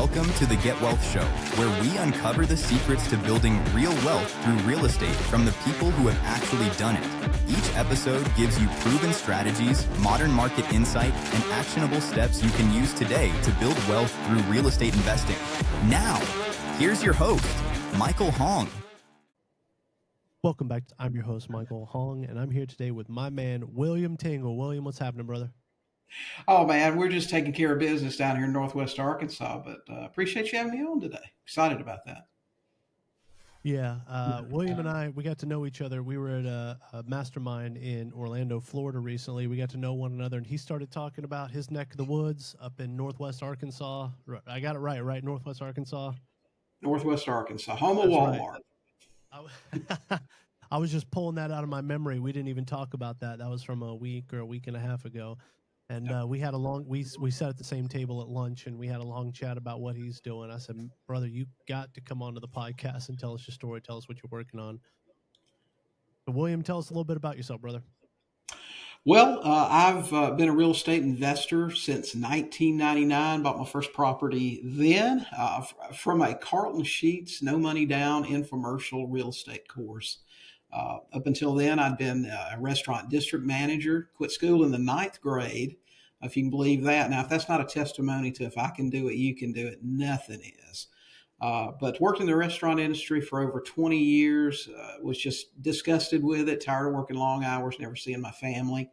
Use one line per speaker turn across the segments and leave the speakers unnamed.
Welcome to the Get Wealth Show, where we uncover the secrets to building real wealth through real estate from the people who have actually done it. Each episode gives you proven strategies, modern market insight, and actionable steps you can use today to build wealth through real estate investing. Now, here's your host, Michael Hoang.
Welcome back. I'm your host, Michael Hoang, and I'm here today with my man, William Tingle. William, what's happening, brother?
Oh, man, we're just taking care of business down here in Northwest Arkansas, but appreciate you having me on today. Excited about that.
Yeah, William and I, we got to know each other. We were at a mastermind in Orlando, Florida recently. We got to know one another, and he started talking about his neck of the woods up in Northwest Arkansas. I got it right? Northwest Arkansas?
Northwest Arkansas, home of Walmart.
Right. I was just pulling that out of my memory. We didn't even talk about that. That was from a week or a week and a half ago. And we had a long, we sat at the same table at lunch, and we had a long chat about what he's doing. I said, brother, you got to come onto the podcast and tell us your story. Tell us what you're working on. So William, tell us a little bit about yourself, brother.
Well, I've been a real estate investor since 1999. Bought my first property then from a Carlton Sheets, no money down infomercial real estate course. Up until then, I'd been a restaurant district manager, quit school in the 9th grade, if you can believe that. Now, if that's not a testimony to if I can do it, you can do it, nothing is. But worked in the restaurant industry for over 20 years, was just disgusted with it, tired of working long hours, never seeing my family.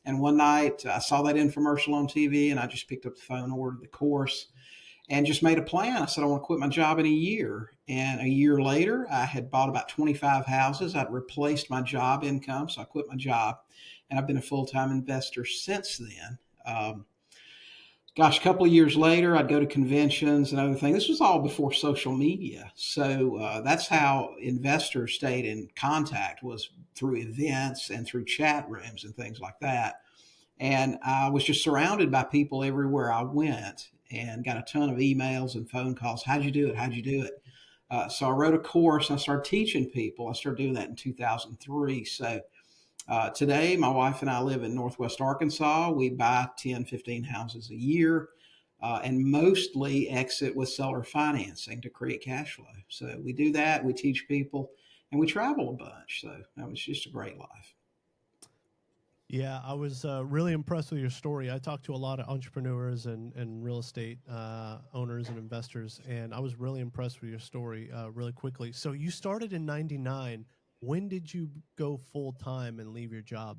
And one night I saw that infomercial on TV, and I just picked up the phone, ordered the course, and just made a plan. I said, I want to quit my job in a year. And a year later, I had bought about 25 houses. I'd replaced my job income, so I quit my job. And I've been a full-time investor since then. A couple of years later, I'd go to conventions and other things. This was all before social media. So that's how investors stayed in contact, was through events and through chat rooms and things like that. And I was just surrounded by people everywhere I went, and got a ton of emails and phone calls. How'd you do it? How'd you do it? So I wrote a course and I started teaching people. I started doing that in 2003. So today, my wife and I live in Northwest Arkansas. We buy 10, 15 houses a year and mostly exit with seller financing to create cash flow. So we do that. We teach people, and we travel a bunch. So that was just a great life.
Yeah, I was really impressed with your story. I talked to a lot of entrepreneurs and real estate owners and investors, and I was really impressed with your story really quickly. So you started in 99. When did you go full time and leave your job?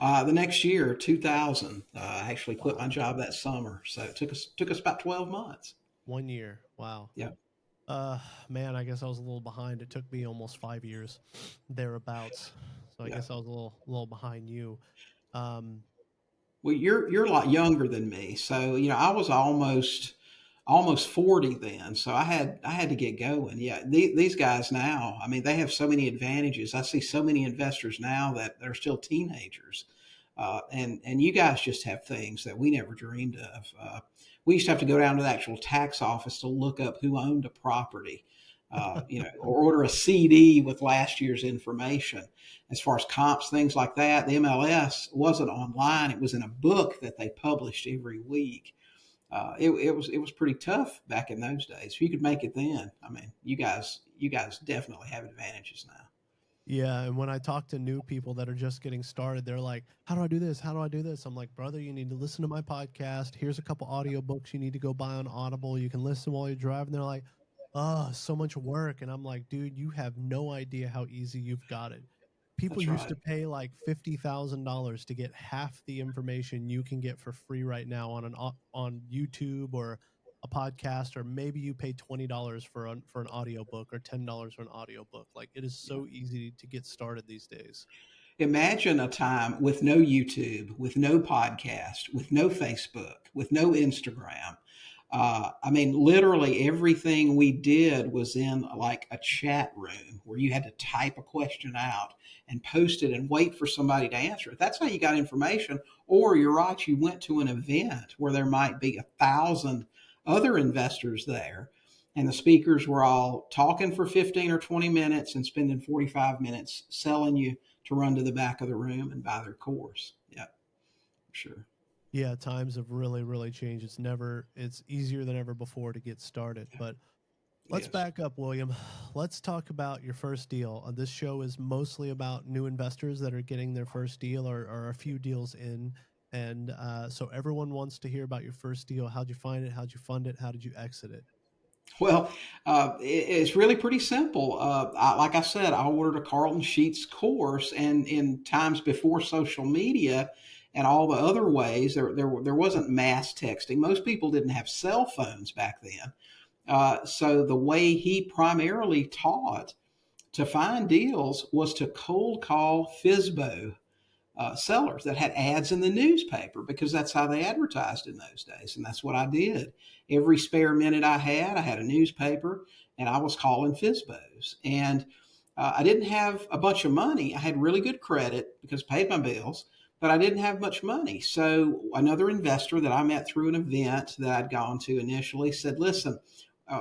The next year, 2000, I actually quit my job that summer. So it took us about 12 months.
1 year. Wow.
Yeah.
Man, I guess I was a little behind. It took me almost 5 years thereabouts. So I guess I was a little behind you.
Well, you're a lot younger than me. So, I was almost 40 then. So I had to get going. Yeah. These guys now, I mean, they have so many advantages. I see so many investors now that they're still teenagers. And you guys just have things that we never dreamed of. We used to have to go down to the actual tax office to look up who owned a property, or order a CD with last year's information. As far as comps, things like that, the MLS wasn't online. It was in a book that they published every week. It was pretty tough back in those days. If you could make it then, I mean, you guys definitely have advantages now.
Yeah, and when I talk to new people that are just getting started, they're like, how do I do this? How do I do this? I'm like, brother, you need to listen to my podcast. Here's a couple audiobooks you need to go buy on Audible. You can listen while you're driving. They're like, oh, so much work. And I'm like, dude, you have no idea how easy you've got it. People used to pay like $50,000 to get half the information you can get for free right now on YouTube or a podcast, or maybe you pay $20 for an audiobook or $10 for an audiobook. Like, it is so easy to get started these days.
Imagine a time with no YouTube, with no podcast, with no Facebook, with no Instagram. I mean, literally everything we did was in like a chat room where you had to type a question out and post it and wait for somebody to answer it. That's how you got information. Or you're right, you went to an event where there might be 1,000 other investors there, and the speakers were all talking for 15 or 20 minutes and spending 45 minutes selling you to run to the back of the room and buy their course. Yeah, sure.
Yeah, times have really, really changed. It's easier than ever before to get started. But let's
Yes.
back up, William. Let's talk about your first deal. This show is mostly about new investors that are getting their first deal or a few deals in. And so everyone wants to hear about your first deal. How'd you find it? How'd you fund it? How did you exit it?
Well, it's really pretty simple. Like I said, I ordered a Carlton Sheets course, and in times before social media and all the other ways, there wasn't mass texting. Most people didn't have cell phones back then. So the way he primarily taught to find deals was to cold call FSBO sellers that had ads in the newspaper, because that's how they advertised in those days. And that's what I did. Every spare minute I had a newspaper, and I was calling FSBOs. And I didn't have a bunch of money. I had really good credit because I paid my bills, but I didn't have much money. So another investor that I met through an event that I'd gone to initially said, listen,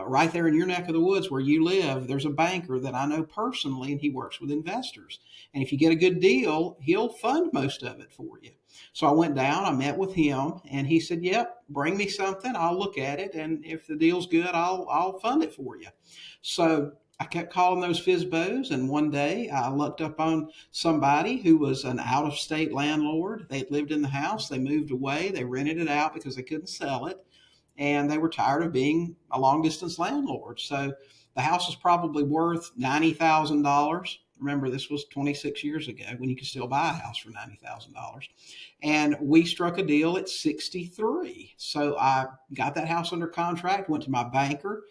right there in your neck of the woods where you live, there's a banker that I know personally, and he works with investors. And if you get a good deal, he'll fund most of it for you. So I went down, I met with him, and he said, yep, bring me something. I'll look at it. And if the deal's good, I'll fund it for you. So I kept calling those FSBOs, and one day I looked up on somebody who was an out of state landlord. They'd lived in the house, they moved away, they rented it out because they couldn't sell it, and they were tired of being a long distance landlord. So the house was probably worth $90,000. Remember, this was 26 years ago when you could still buy a house for $90,000. And we struck a deal at 63. So I got that house under contract, went to my banker,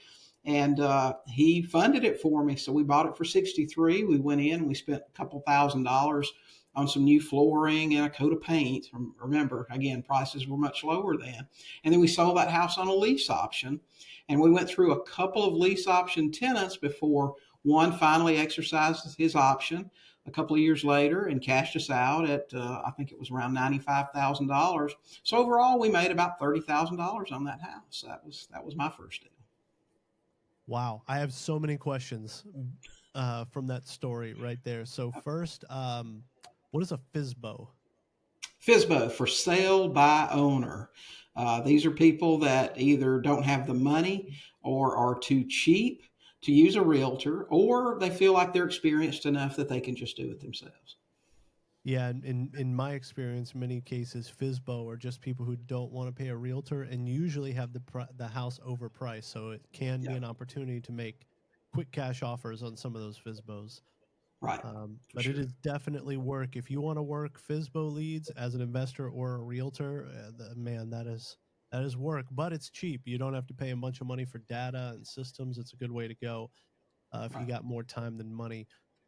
and he funded it for me. So we bought it for 63. We went in, we spent a couple $1,000s on some new flooring and a coat of paint. Remember, again, prices were much lower then. And then we sold that house on a lease option. And we went through a couple of lease option tenants before one finally exercised his option a couple of years later and cashed us out at, I think it was around $95,000. So overall, we made about $30,000 on that house. That was my first deal.
Wow, I have so many questions from that story right there. So first, what is a FSBO?
FSBO, for sale by owner. These are people that either don't have the money or are too cheap to use a realtor, or they feel like they're experienced enough that they can just do it themselves.
Yeah, in my experience, many cases, FSBO are just people who don't want to pay a realtor and usually have the house overpriced. So it can be
Yeah,
an opportunity to make quick cash offers on some of those FSBOs.
right, for
But it
sure.
is definitely work. If you want to work FSBO leads as an investor or a realtor, man, that is work. But it's cheap. You don't have to pay a bunch of money for data and systems. It's a good way to go if you
Right.
got more time than money.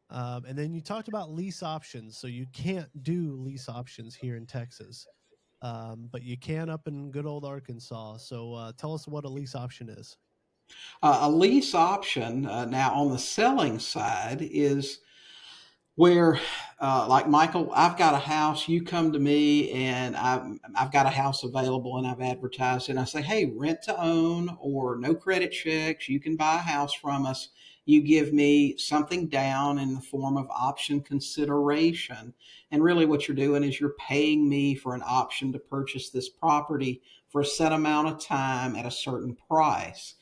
And then you talked about lease options. So you can't do lease options here in Texas, but you can up in good old Arkansas. So tell us what a lease option is.
A lease option, now on the selling side, is where, like Michael, I've got a house, you come to me, and I've got a house available, and I've advertised it, and I say, hey, rent to own or no credit checks, you can buy a house from us. You give me something down in the form of option consideration. And really, what you're doing is you're paying me for an option to purchase this property for a set amount of time at a certain price.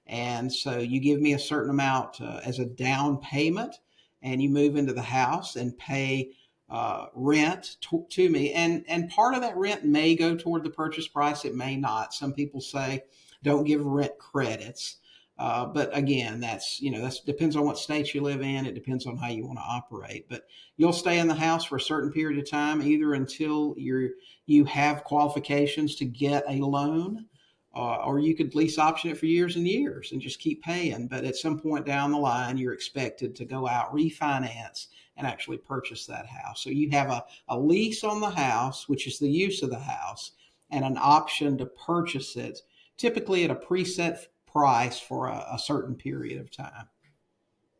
And so you give me a certain amount as a down payment, and you move into the house and pay rent to me. And part of that rent may go toward the purchase price. It may not. Some people say don't give rent credits. But again, that's depends on what state you live in. It depends on how you want to operate. But you'll stay in the house for a certain period of time, either until you have qualifications to get a loan, or you could lease option it for years and years and just keep paying. But at some point down the line, you're expected to go out, refinance, and actually purchase that house. So you have a lease on the house, which is the use of the house, and an option to purchase it, typically at a preset price for a certain period of time.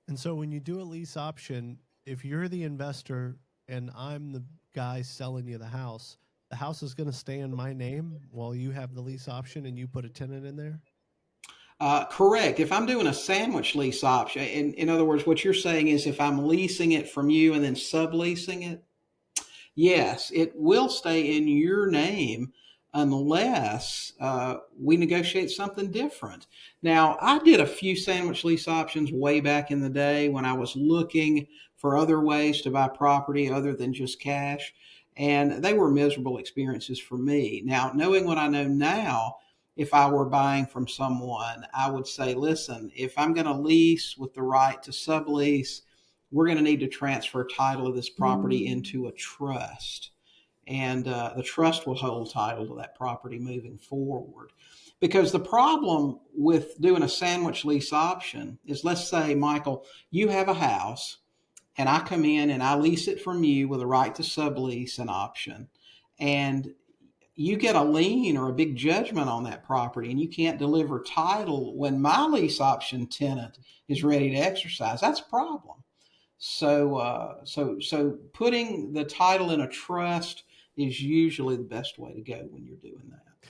And so when you do a lease option, if you're the investor and I'm the guy selling you the house is going to stay in my name while you have the lease option and you put a tenant in there.
Correct. If I'm doing a sandwich lease option, in other words, what you're saying is if I'm leasing it from you and then subleasing it, yes, it will stay in your name unless we negotiate something different. Now, I did a few sandwich lease options way back in the day when I was looking for other ways to buy property other than just cash, and they were miserable experiences for me. Now, knowing what I know now, if I were buying from someone, I would say, listen, if I'm going to lease with the right to sublease, we're going to need to transfer title of this property into a trust. And the trust will hold title to that property moving forward. Because the problem with doing a sandwich lease option is, let's say, Michael, you have a house and I come in and I lease it from you with a right to sublease an option. And you get a lien or a big judgment on that property and you can't deliver title when my lease option tenant is ready to exercise. That's a problem. So putting the title in a trust is usually the best way to go when you're doing that.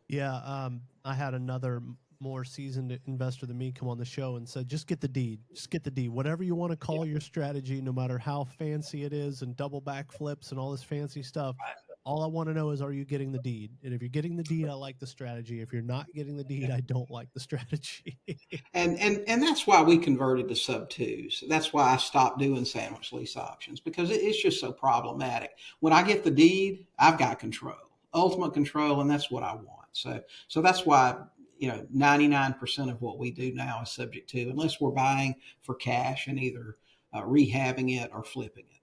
Yeah, I had another more seasoned investor than me come on the show and said, just get the deed. Just get the deed. Whatever you want to call your strategy, no matter how fancy it is and double backflips and all this fancy stuff, all I want to know is, are you getting the deed? And if you're getting the deed, I like the strategy. If you're not getting the deed, I don't like the strategy.
And that's why we converted to sub twos. That's why I stopped doing sandwich lease options, because it's just so problematic. When I get the deed, I've got control, ultimate control, and that's what I want. So that's why 99% of what we do now is subject to, unless we're buying for cash and either rehabbing it or flipping it.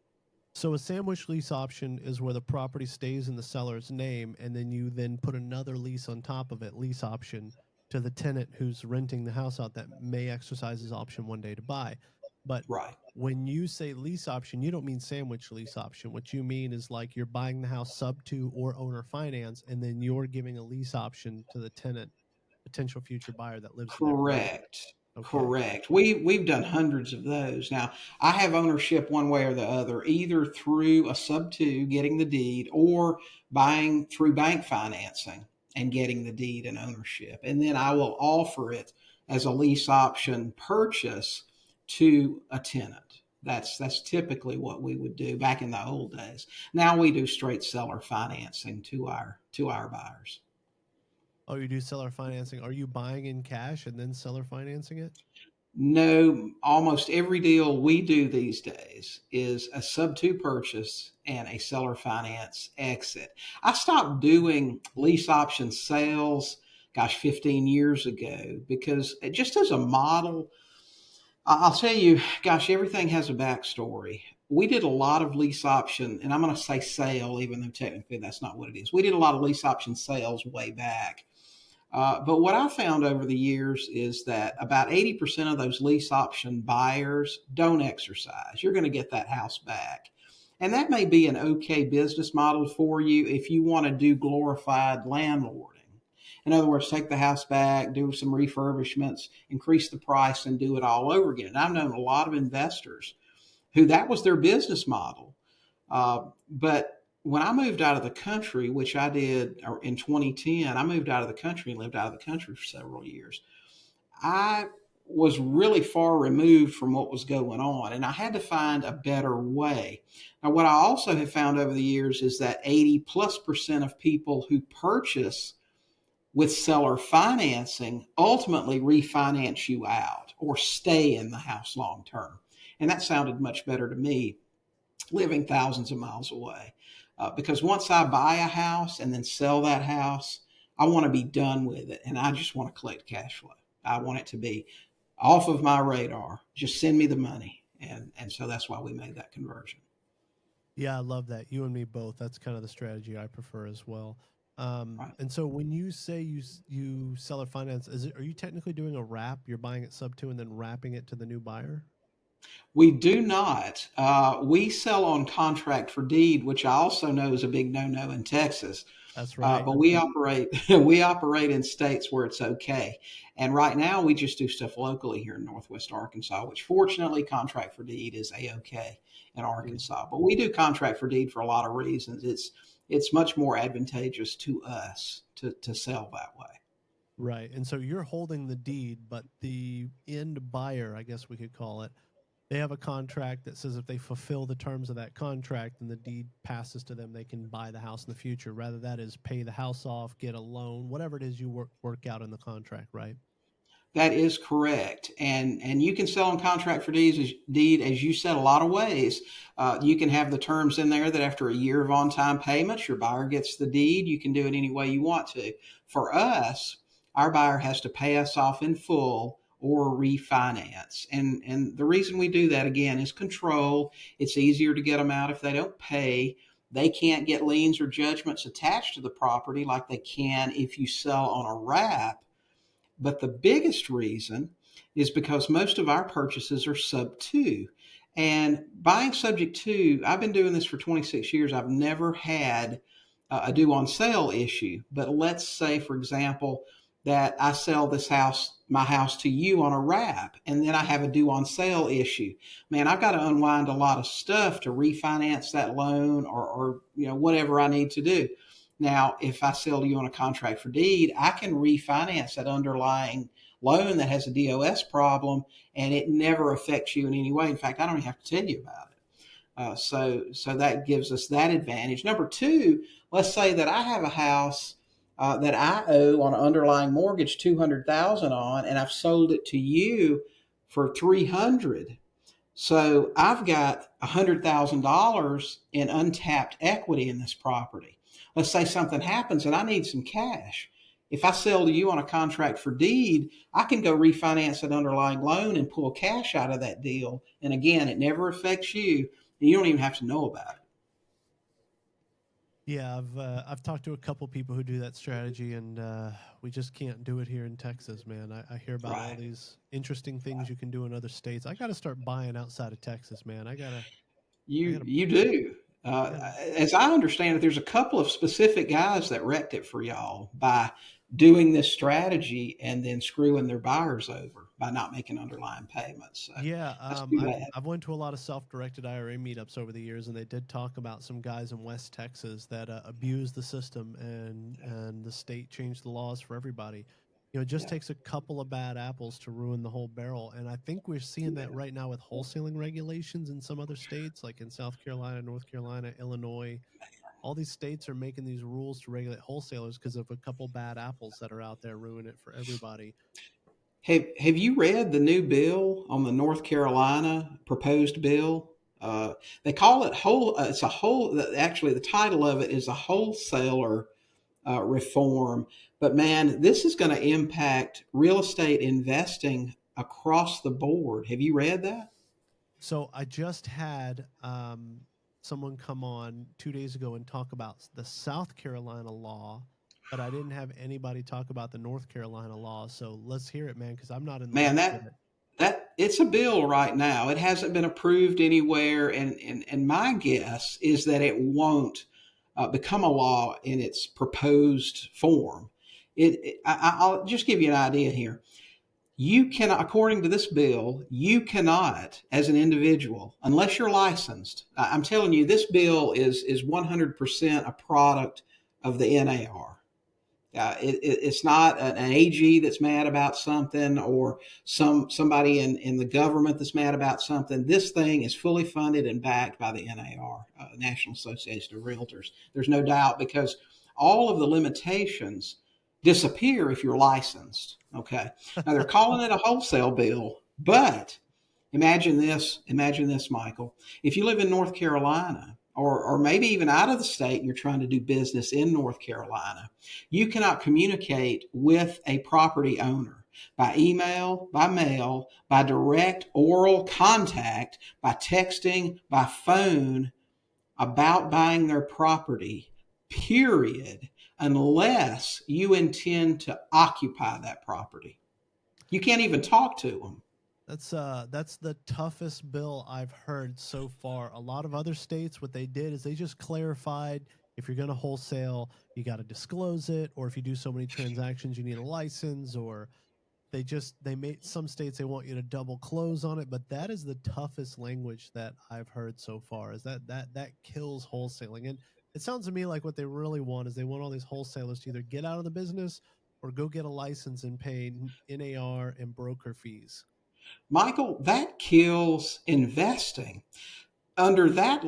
So a sandwich lease option is where the property stays in the seller's name, and then you then put another lease on top of it, lease option, to the tenant who's renting the house out that may exercise his option one day to buy. But
Right.
when you say lease option, you don't mean sandwich lease option. What you mean is like you're buying the house sub to or owner finance, and then you're giving a lease option to the tenant, potential future buyer that lives in that room.
Correct.
Okay.
Correct. We've done hundreds of those. Now, I have ownership one way or the other, either through a sub two getting the deed or buying through bank financing and getting the deed and ownership. And then I will offer it as a lease option purchase to a tenant. That's typically what we would do back in the old days. Now we do straight seller financing to our buyers.
Oh, you do seller financing. Are you buying in cash and then seller financing it?
No, almost every deal we do these days is a sub two purchase and a seller finance exit. I stopped doing lease option sales, 15 years ago, because just as a model, I'll tell you, everything has a backstory. We did a lot of lease option, and I'm going to say sale, even though technically that's not what it is. We did a lot of lease option sales way back. But what I found over the years is that about 80% of those lease option buyers don't exercise. You're going to get that house back. And that may be an okay business model for you if you want to do glorified landlording. In other words, take the house back, do some refurbishments, increase the price, and do it all over again. And I've known a lot of investors who that was their business model. But when I moved out of the country, which I did in 2010, I moved out of the country and lived out of the country for several years. I was really far removed from what was going on, and I had to find a better way. Now, what I also have found over the years is that 80+% of people who purchase with seller financing ultimately refinance you out or stay in the house long term. And that sounded much better to me, living thousands of miles away. Because once I buy a house and then sell that house, I want to be done with it. And I just want to collect cash flow. I want it to be off of my radar. Just send me the money. And so that's why we made that conversion.
Yeah, I love that. You and me both. That's kind of the strategy I prefer as well.
Right.
And so when you say you seller finance, are you technically doing a wrap? You're buying it sub to and then wrapping it to the new buyer?
We do not. We sell on contract for deed, which I also know is a big no-no in Texas.
That's right.
But we operate we operate in states where it's okay. And right now we just do stuff locally here in Northwest Arkansas, which fortunately contract for deed is a-okay in Arkansas. But we do contract for deed for a lot of reasons. It's much more advantageous to us to sell that way.
Right. And so you're holding the deed, but the end buyer, I guess we could call it, they have a contract that says if they fulfill the terms of that contract and the deed passes to them, they can buy the house in the future. Rather, that is pay the house off, get a loan, whatever it is you work out in the contract, right?
That is correct, and you can sell on contract for deed as you said a lot of ways. You can have the terms in there that after a year of on time payments, your buyer gets the deed. You can do it any way you want to. For us, our buyer has to pay us off in full or refinance, and the reason we do that again is control. It's easier to get them out if they don't pay. They can't get liens or judgments attached to the property like they can if you sell on a wrap. But the biggest reason is because most of our purchases are sub two. And buying subject to, I've been doing this for 26 years. I've never had a due on sale issue. But let's say, for example, that I sell my house to you on a wrap, and then I have a due on sale issue. Man, I've got to unwind a lot of stuff to refinance that loan or whatever I need to do. Now, if I sell to you on a contract for deed, I can refinance that underlying loan that has a DOS problem, and it never affects you in any way. In fact, I don't even have to tell you about it. So that gives us that advantage. Number two, let's say that I have a house that I owe on an underlying mortgage 200,000 on, and I've sold it to you for 300. So I've got $100,000 in untapped equity in this property. Let's say something happens and I need some cash. If I sell to you on a contract for deed, I can go refinance that underlying loan and pull cash out of that deal. And again, it never affects you, and you don't even have to know about it.
Yeah, I've talked to a couple people who do that strategy, and we just can't do it here in Texas, man. I hear about all
Right.
these interesting things you can do in other states. I got to start buying outside of Texas, man. I
You
gotta,
you do.
I gotta.
As I understand it, there's a couple of specific guys that wrecked it for y'all by doing this strategy and then screwing their buyers over by not making underlying payments. So
Yeah,
that's too
I've
bad.
I've went to a lot of self-directed IRA meetups over the years, and they did talk about some guys in West Texas that abused the system, and the state changed the laws for everybody. It just
Yeah,
takes a couple of bad apples to ruin the whole barrel, and I think we're seeing that
yeah.
right now with wholesaling regulations in some other states, like in South Carolina, North Carolina, Illinois. All these states are making these rules to regulate wholesalers because of a couple bad apples that are out there ruining it for everybody.
Have you read the new bill on the North Carolina proposed bill? They call it whole. It's a whole. Actually, the title of it is a wholesaler reform. But man, this is going to impact real estate investing across the board. Have you read that?
So I just had someone come on 2 days ago and talk about the South Carolina law, but I didn't have anybody talk about the North Carolina law. So let's hear it, man, because I'm not in the
Man,
loop with
that
it.
that it's a bill right now. It hasn't been approved anywhere, and my guess is that it won't become a law in its proposed form. I'll just give you an idea here. You cannot, according to this bill, you cannot, as an individual, unless you're licensed. I'm telling you, this bill is 100% a product of the NAR. It's not an AG that's mad about something or somebody in the government that's mad about something. This thing is fully funded and backed by the NAR, National Association of Realtors. There's no doubt because all of the limitations disappear if you're licensed. Okay. Now they're calling it a wholesale bill, but imagine this, Michael. If you live in North Carolina or maybe even out of the state and you're trying to do business in North Carolina, you cannot communicate with a property owner by email, by mail, by direct oral contact, by texting, by phone about buying their property, period, unless you intend to occupy that property. You can't even talk to them.
That's the toughest bill I've heard so far. A lot of other states, what they did is they just clarified if you're going to wholesale, you got to disclose it, or if you do so many transactions, you need a license, or they made some states they want you to double close on it, but that is the toughest language that I've heard so far. Is that kills wholesaling, and it sounds to me like what they really want is they want all these wholesalers to either get out of the business or go get a license and pay NAR and broker fees.
Michael, that kills investing. Under that,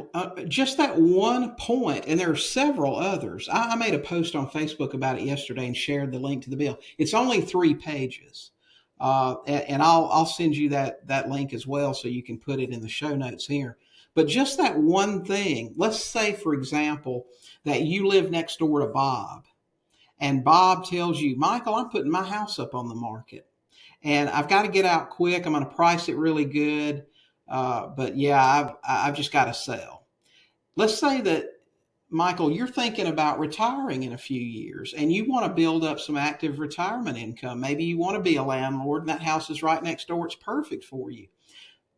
just that one point, and there are several others. I made a post on Facebook about it yesterday and shared the link to the bill. It's only 3 pages, and I'll send you that link as well, so you can put it in the show notes here. But just that one thing. Let's say, for example, that you live next door to Bob, and Bob tells you, Michael, I'm putting my house up on the market and I've got to get out quick. I'm going to price it really good. But yeah, I've just got to sell. Let's say that, Michael, you're thinking about retiring in a few years and you want to build up some active retirement income. Maybe you want to be a landlord and that house is right next door. It's perfect for you.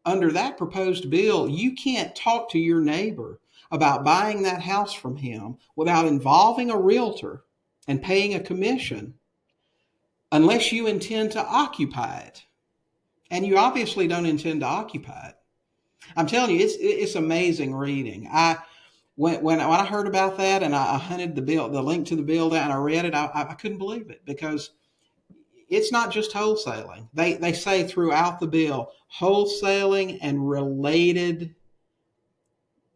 Under that proposed bill, you can't talk to your neighbor about buying that house from him without involving a realtor and paying a commission unless you intend to occupy it. And you obviously don't intend to occupy it. I'm telling you, it's amazing reading. When I heard about that and I hunted the link to the bill down, and I read it, I couldn't believe it because it's not just wholesaling. They say throughout the bill, wholesaling and related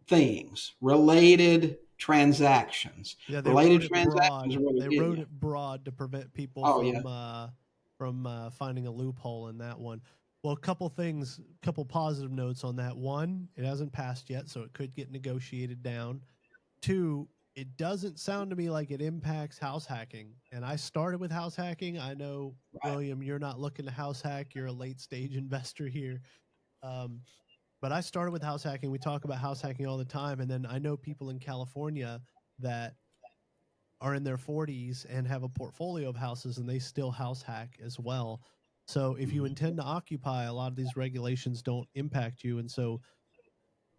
things, related transactions,
Yeah, they
related
wrote it
transactions
broad.
are really
They
getting
wrote
you.
it broad to prevent people
Oh yeah,
from finding a loophole in that one. Well, a couple things, couple positive notes on that. One, it hasn't passed yet, so it could get negotiated down. Two, it doesn't sound to me like it impacts house hacking. And I started with house hacking. I know,
right.
William, you're not looking to house hack. You're a late stage investor here. Um, but I started with house hacking. We talk about house hacking all the time. And then I know people in California that are in their 40s and have a portfolio of houses and they still house hack as well. So if you
Mhm.
intend to occupy, a lot of these regulations don't impact you. And so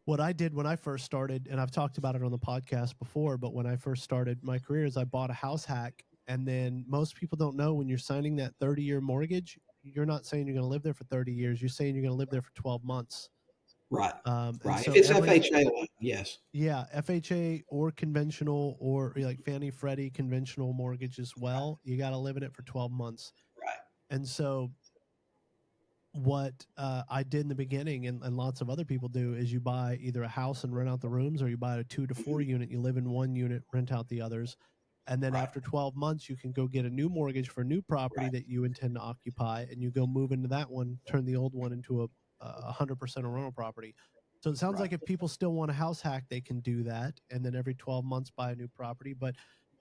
what I did when I first started, and I've talked about it on the podcast before, but when I first started my career is I bought a house hack. And then most people don't know when you're signing that 30-year mortgage, you're not saying you're going to live there for 30 years. You're saying you're going to live there for 12 months.
Right,
And
right. If
so
it's
every
FHA loan, yes.
yeah, FHA or conventional or like Fannie Freddie conventional mortgage as well. You got to live in it for 12 months.
Right.
And so what I did in the beginning and lots of other people do is you buy either a house and rent out the rooms or you buy a 2 to 4
Mhm.
unit, you live in one unit, rent out the others. And then
Right,
after 12 months, you can go get a new mortgage for a new property
right.
that you intend to occupy and you go move into that one, turn the old one into a 100% a rental property. So it sounds
Right.
like if people still want a house hack, they can do that. And then every 12 months buy a new property. But,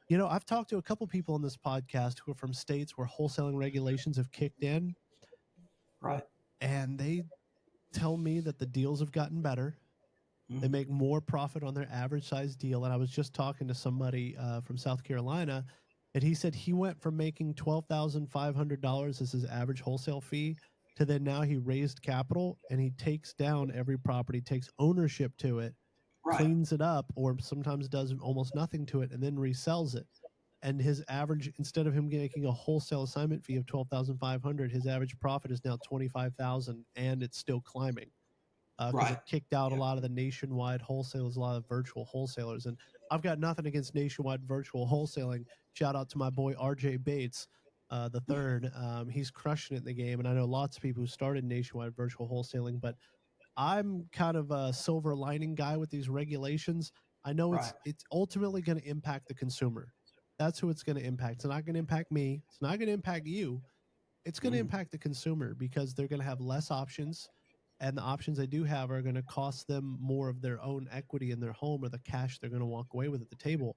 you know, I've talked to a couple people on this podcast who are from states where wholesaling regulations have kicked in
Right.
and they tell me that the deals have gotten better. They
Mhm.
make more profit on their average size deal. And I was just talking to somebody from South Carolina, and he said he went from making $12,500 as his average wholesale fee to then now he raised capital and he takes down every property, takes ownership to it,
Right.
cleans it up, or sometimes does almost nothing to it, and then resells it. And his average, instead of him making a wholesale assignment fee of 12,500, his average profit is now 25,000, and it's still climbing because
Right.
it kicked out a
Yeah.
lot of the nationwide wholesalers, a lot of virtual wholesalers. And I've got nothing against nationwide virtual wholesaling. Shout out to my boy RJ Bates, the third. He's crushing it in the game, and I know lots of people who started nationwide virtual wholesaling. But I'm kind of a silver lining guy with these regulations. I know
Right.
it's ultimately going to impact the consumer. That's who it's going to impact. It's not going to impact me. It's not going to impact you. It's going to
Mhm.
impact the consumer because they're going to have less options, and the options they do have are going to cost them more of their own equity in their home or the cash they're going to walk away with at the table.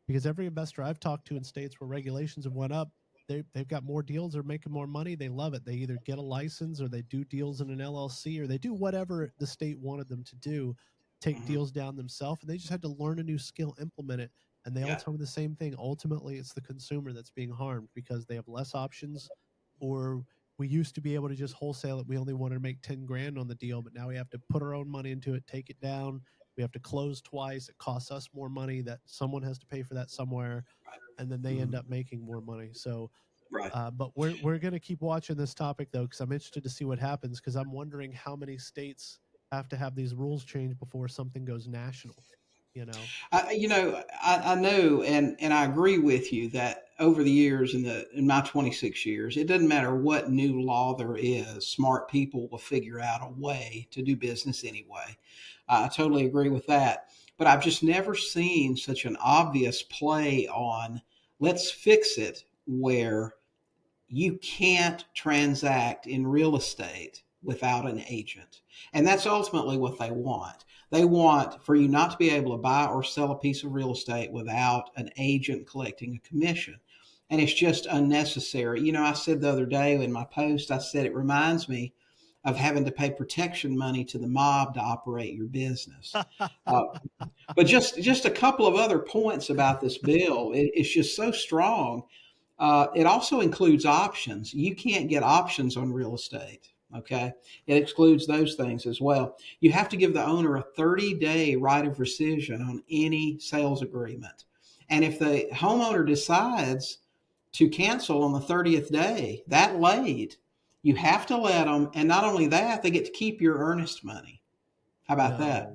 Because every investor I've talked to in states where regulations have went up, they've got more deals, they're making more money, they love it. They either get a license or they do deals in an LLC or they do whatever the state wanted them to do, take
Mhm.
deals down themselves, and they just had to learn a new skill, implement it. And they all
Yeah.
tell me the same thing. Ultimately, it's the consumer that's being harmed because they have less options, or we used to be able to just wholesale it. We only wanted to make 10 grand on the deal, but now we have to put our own money into it, take it down. We have to close twice. It costs us more money that someone has to pay for that somewhere,
Right.
and then they end
Mhm.
up making more money. So,
Right.
but we're gonna keep watching this topic though, because I'm interested to see what happens. Because I'm wondering how many states have to have these rules changed before something goes national. You know?
I know, and I agree with you that over the years, in my 26 years, it doesn't matter what new law there is, smart people will figure out a way to do business anyway. I totally agree with that. But I've just never seen such an obvious play on let's fix it where you can't transact in real estate without an agent. And that's ultimately what they want. They want for you not to be able to buy or sell a piece of real estate without an agent collecting a commission. And it's just unnecessary. You know, I said the other day in my post, I said it reminds me of having to pay protection money to the mob to operate your business. Uh, but just a couple of other points about this bill. It's just so strong. It also includes options. You can't get options on real estate. Okay. It excludes those things as well. You have to give the owner a 30-day right of rescission on any sales agreement. And if the homeowner decides to cancel on the 30th day, that late, you have to let them. And not only that, they get to keep your earnest money. How about that?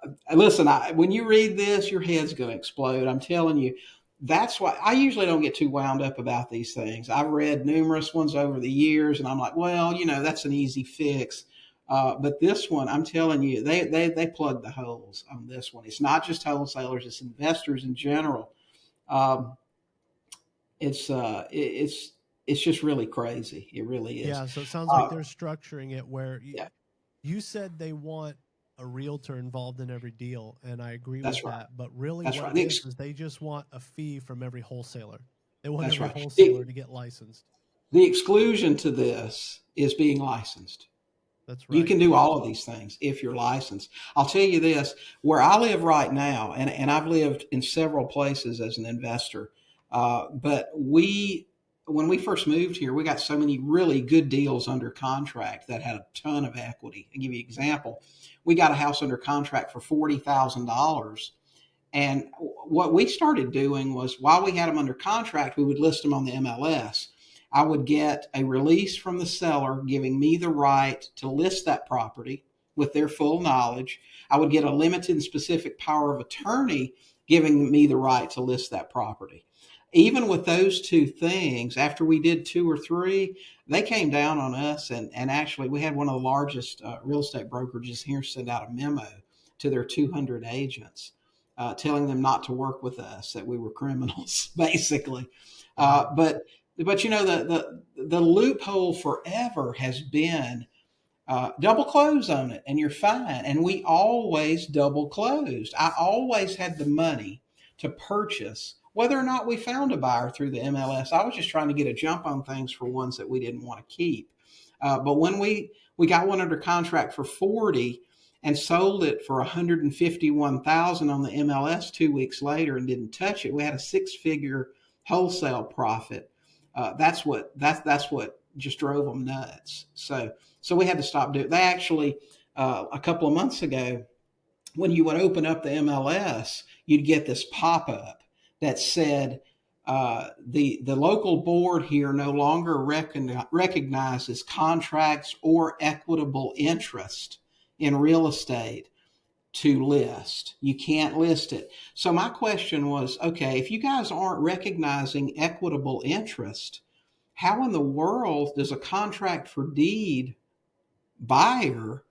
No.
Listen, when you read this, your head's going to explode. I'm telling you. That's why I usually don't get too wound up about these things. I've read numerous ones over the years, and I'm like, well, you know, that's an easy fix. But this one, I'm telling you, they plug the holes on this one. It's not just wholesalers; it's investors in general. Um, it's just really crazy. It really is.
Yeah, so it sounds like they're structuring it where
Yeah,
you said they want a realtor involved in every deal, and I agree with
that's right.
that. But really,
That's
what
right.
it is they just want a fee from every wholesaler. They want
That's
every
right.
wholesaler to get licensed.
The exclusion to this is being licensed.
That's
You
right.
can do all of these things if you're licensed. I'll tell you this, where I live right now, and I've lived in several places as an investor, but when we first moved here, we got so many really good deals under contract that had a ton of equity. I'll give you an example. We got a house under contract for $40,000. And what we started doing was while we had them under contract, we would list them on the MLS. I would get a release from the seller giving me the right to list that property with their full knowledge. I would get a limited and specific power of attorney giving me the right to list that property. Even with those two things, after we did two or three, they came down on us. And actually, we had one of the largest real estate brokerages here send out a memo to their 200 agents telling them not to work with us, that we were criminals, basically. Uh,
Wow.
but but you know the loophole forever has been double close on it, and you're fine. And we always double closed. I always had the money to purchase, whether or not we found a buyer through the MLS. I was just trying to get a jump on things for ones that we didn't want to keep. But when we got one under contract for 40 and sold it for 151,000 on the MLS 2 weeks later and didn't touch it, we had a six-figure wholesale profit. That's what just drove them nuts. So we had to stop doing. They actually a couple of months ago, when you would open up the MLS, you'd get this pop up that said the local board here no longer recognizes contracts or equitable interest in real estate to list. You can't list it. So my question was, okay, if you guys aren't recognizing equitable interest, how in the world does a contract for deed buyer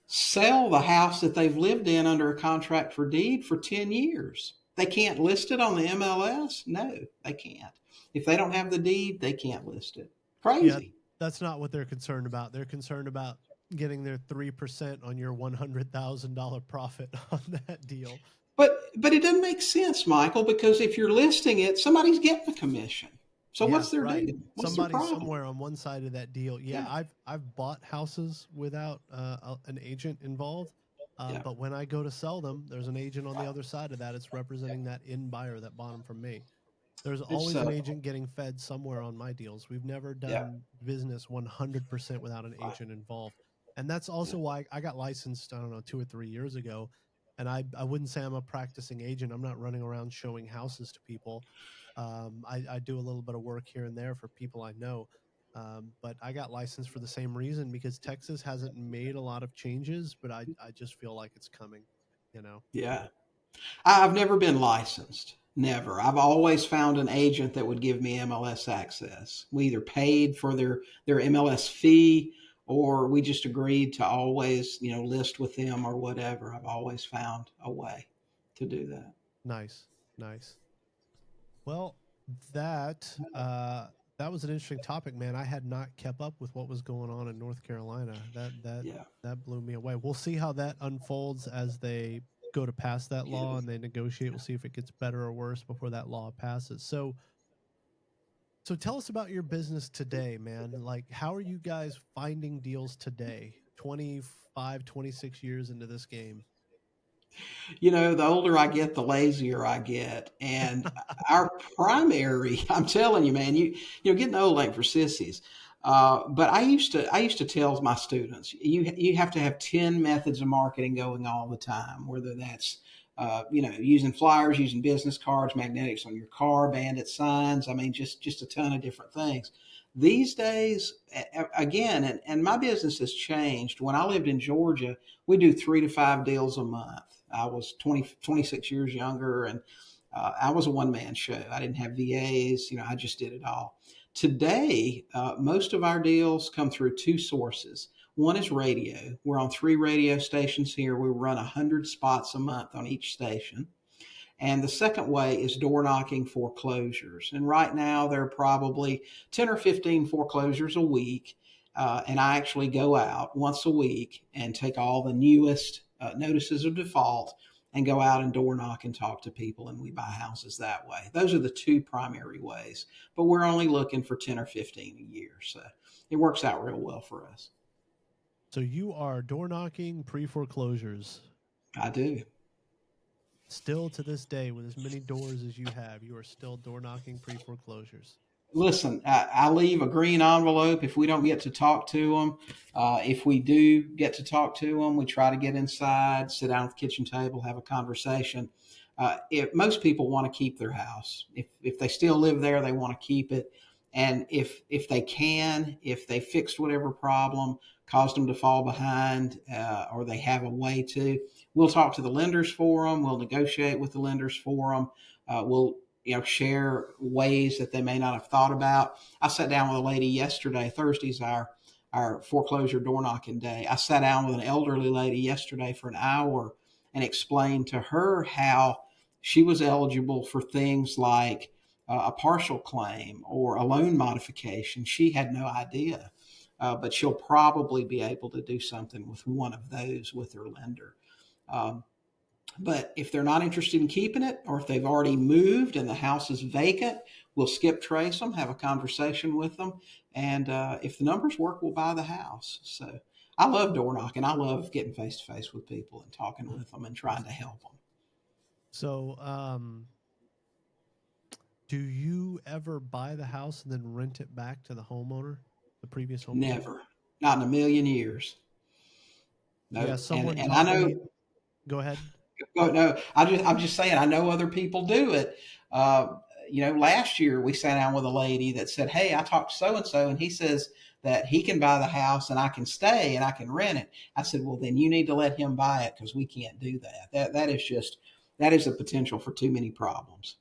sell the house that they've lived in under a contract for deed for 10 years? They can't list it on the MLS? No, they can't. If they don't have the deed, they can't list it.
Yeah,
Crazy.
that's not what they're concerned about. They're concerned about getting their 3% on your $100,000 profit on that deal.
But it doesn't make sense, Michael, because if you're listing it, somebody's getting a commission. So
Yeah,
what's their
right.
deal? What's their
Somebody
problem?
somewhere on one side of that deal. Yeah,
Yeah,
I've bought houses without an agent involved.
yeah,
But when I go to sell them, there's an agent on the
right.
other side of that. It's representing that in buyer that bought them from me. There's
It's
always an agent getting fed somewhere on my deals. We've never
yeah,
done business 100% without an
right,
agent involved. And that's
yeah,
also why I got licensed, I don't know, 2 or 3 years ago. And I wouldn't say I'm a practicing agent. I'm not running around showing houses to people. I do a little bit of work here and there for people I know. But I got licensed for the same reason because Texas hasn't made a lot of changes, but I just feel like it's coming, you know?
yeah. I've never been licensed. Never. I've always found an agent that would give me MLS access. We either paid for their MLS fee, or we just agreed to always, list with them or whatever. I've always found a way to do that.
Nice, nice. Well, that that was an interesting topic, man. I had not kept up with what was going on in North Carolina.
Yeah.
That blew me away. We'll see how that unfolds as they go to pass that law and they negotiate. We'll see if it gets better or worse before that law passes. So tell us about your business today, man. Like, how are you guys finding deals today? 25, 26 years into this game.
The older I get, the lazier I get. And our primary, I'm telling you, man, getting old ain't for sissies. But I used to tell my students, you have to have 10 methods of marketing going all the time, whether that's using flyers, using business cards, magnetics on your car, bandit signs. I mean, just a ton of different things. These days, again, and my business has changed. When I lived in Georgia, we do 3 to 5 deals a month. I was 26 years younger, and I was a one-man show. I didn't have VAs. I just did it all. Today, most of our deals come through two sources. One is radio. We're on 3 radio stations here. We run 100 spots a month on each station. And the second way is door knocking foreclosures. And right now, there are probably 10 or 15 foreclosures a week. And I actually go out once a week and take all the newest notices of default and go out and door knock and talk to people, and we buy houses that way. Those are the two primary ways, but we're only looking for 10 or 15 a year. So it works out real well for us.
So you are door knocking pre-foreclosures.
I do.
Still to this day, with as many doors as you have, you are still door knocking pre-foreclosures.
Listen, I leave a green envelope if we don't get to talk to them. If we do get to talk to them, we try to get inside, sit down at the kitchen table, have a conversation. If most people want to keep their house, if they still live there, they want to keep it. And if they can, if they fixed whatever problem caused them to fall behind, or they have a way to, we'll talk to the lenders for them. We'll negotiate with the lenders for them. We'll share ways that they may not have thought about. I sat down with a lady yesterday. Thursday's our foreclosure door knocking day. I sat down with an elderly lady yesterday for an hour and explained to her how she was eligible for things like a partial claim or a loan modification. She had no idea, but she'll probably be able to do something with one of those with her lender. But if they're not interested in keeping it, or if they've already moved and the house is vacant, we'll skip trace them, have a conversation with them. And if the numbers work, we'll buy the house. So I love door knocking. I love getting face to face with people and talking with them and trying to help them.
So, do you ever buy the house and then rent it back to the homeowner, the previous homeowner?
Never. Not in a million years. No.
Yeah, someone
and I know.
Go ahead.
Oh, no, I'm just saying, I know other people do it. Last year we sat down with a lady that said, "Hey, I talked to so and so, and he says that he can buy the house and I can stay and I can rent it." I said, "Well, then you need to let him buy it, because we can't do that. That is a potential for too many problems."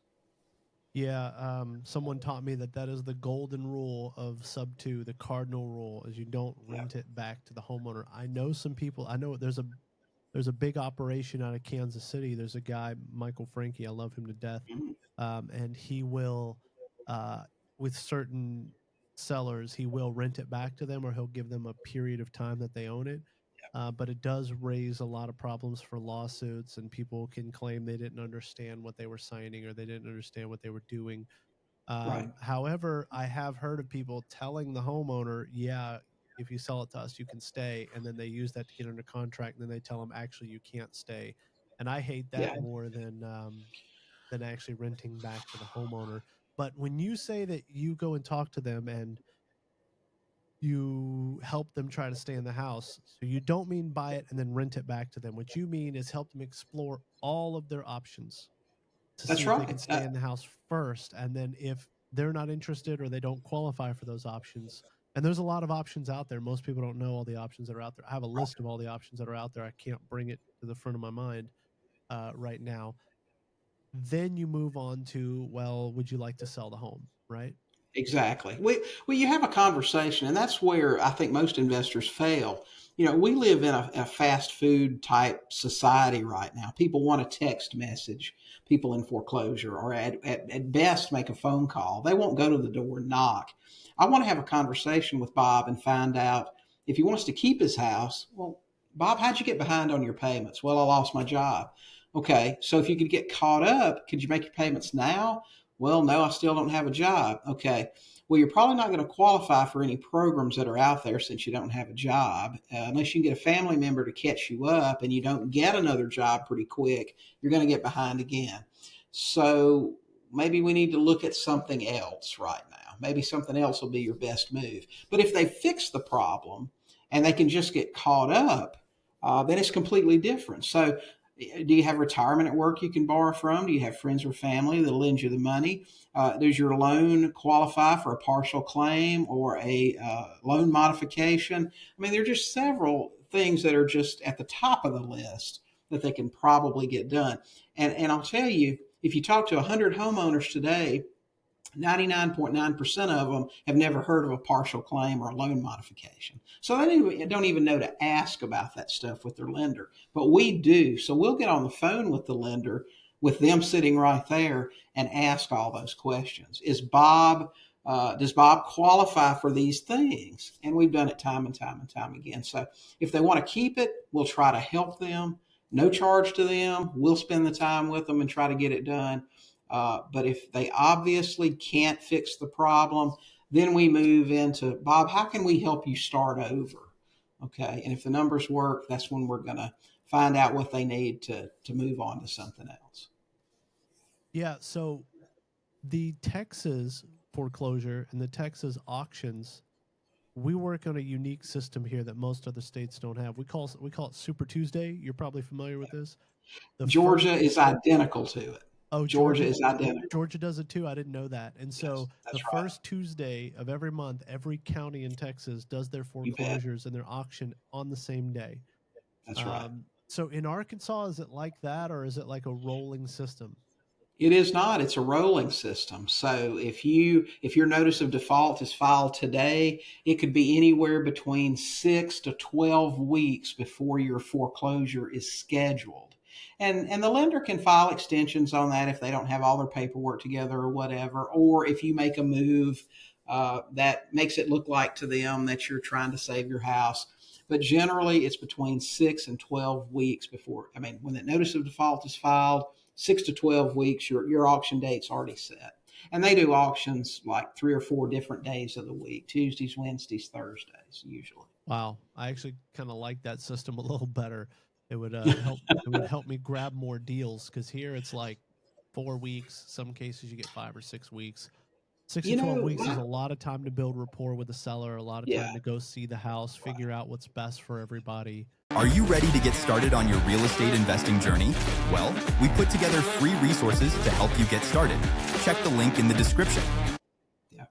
Yeah, someone taught me that is the golden rule of sub 2. The cardinal rule is you don't rent it back to the homeowner. I know some people. I know there's a big operation out of Kansas City. There's a guy, Michael Frankie. I love him to death. And he will, with certain sellers, he will rent it back to them, or he'll give them a period of time that they own it. But it does raise a lot of problems for lawsuits, and people can claim they didn't understand what they were signing, or they didn't understand what they were doing.
Right.
However, I have heard of people telling the homeowner, "Yeah, if you sell it to us, you can stay," and then they use that to get under contract, and then they tell them, "Actually, you can't stay." And I hate that
Yeah.
more than actually renting back to the homeowner. But when you say that you go and talk to them and you help them try to stay in the house, so you don't mean buy it and then rent it back to them. What you mean is help them explore all of their options to
That's
see if they
right.
can stay in the house first. And then if they're not interested or they don't qualify for those options, and there's a lot of options out there. Most people don't know all the options that are out there. I have a list of all the options that are out there. I can't bring it to the front of my mind right now. then you move on to, well, would you like to sell the home, right?
Exactly. Well, you have a conversation, and that's where I think most investors fail. You know, we live in a fast food type society right now. People want a text message, people in foreclosure, or at best make a phone call. They won't go to the door and knock. I want to have a conversation with Bob and find out if he wants to keep his house. Well, Bob, how'd you get behind on your payments? Well, I lost my job. Okay, so if you could get caught up, could you make your payments now? Well, no, I still don't have a job. Okay. Well, you're probably not going to qualify for any programs that are out there since you don't have a job. Unless you can get a family member to catch you up and you don't get another job pretty quick, you're going to get behind again. So maybe we need to look at something else right now. Maybe something else will be your best move. But if they fix the problem and they can just get caught up, then it's completely different. So do you have retirement at work you can borrow from? Do you have friends or family that'll lend you the money? Does your loan qualify for a partial claim or a loan modification? I mean, there are just several things that are just at the top of the list that they can probably get done. And I'll tell you, if you talk to 100 homeowners today, 99.9% of them have never heard of a partial claim or a loan modification. So they don't even know to ask about that stuff with their lender. But we do. So we'll get on the phone with the lender, with them sitting right there, and ask all those questions. Does Bob qualify for these things? And we've done it time and time and time again. So if they want to keep it, we'll try to help them. No charge to them. We'll spend the time with them and try to get it done. But if they obviously can't fix the problem, then we move into, Bob, how can we help you start over? Okay. And if the numbers work, that's when we're going to find out what they need to move on to something else.
Yeah. So the Texas foreclosure and the Texas auctions, we work on a unique system here that most other states don't have. We call it Super Tuesday. You're probably familiar with this.
Georgia is identical to it.
Oh,
Georgia is identical.
Georgia does it too. I didn't know that. And so
Yes,
the
that's right.
first Tuesday of every month, every county in Texas does their
You bet.
foreclosures and their auction on the same day.
That's right.
So in Arkansas, is it like that, or is it like a rolling system?
It is not. It's a rolling system. So if your notice of default is filed today, it could be anywhere between 6 to 12 weeks before your foreclosure is scheduled. And the lender can file extensions on that if they don't have all their paperwork together or whatever, or if you make a move that makes it look like to them that you're trying to save your house. But generally, it's between 6 and 12 weeks before. I mean, when that notice of default is filed, 6 to 12 weeks, your auction date's already set. And they do auctions like 3 or 4 different days of the week: Tuesdays, Wednesdays, Thursdays, usually.
Wow, I actually kind of like that system a little better. It would help. It would help me grab more deals because here it's like 4 weeks. Some cases you get 5 or 6 weeks. Six to
You
12 weeks is
know,
a lot of time to build rapport with the seller. A lot of
yeah,
time to go see the house, figure out what's best for everybody.
Are you ready to get started on your real estate investing journey? Well, we put together free resources to help you get started. Check the link in the description.
yeah.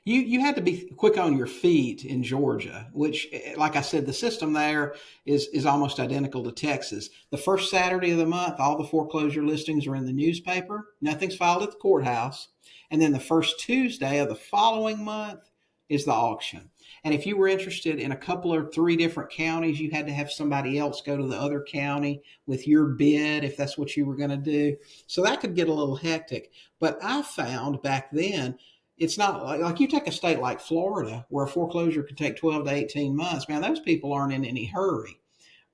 You had to be quick on your feet in Georgia, which, like I said, the system there is almost identical to Texas. The first Saturday of the month, all the foreclosure listings are in the newspaper. Nothing's filed at the courthouse. And then the first Tuesday of the following month is the auction. And if you were interested in a couple or 3 different counties, you had to have somebody else go to the other county with your bid if that's what you were going to do. So that could get a little hectic. But I found back then, it's not like you take a state like Florida where a foreclosure could take 12 to 18 months. Man, those people aren't in any hurry.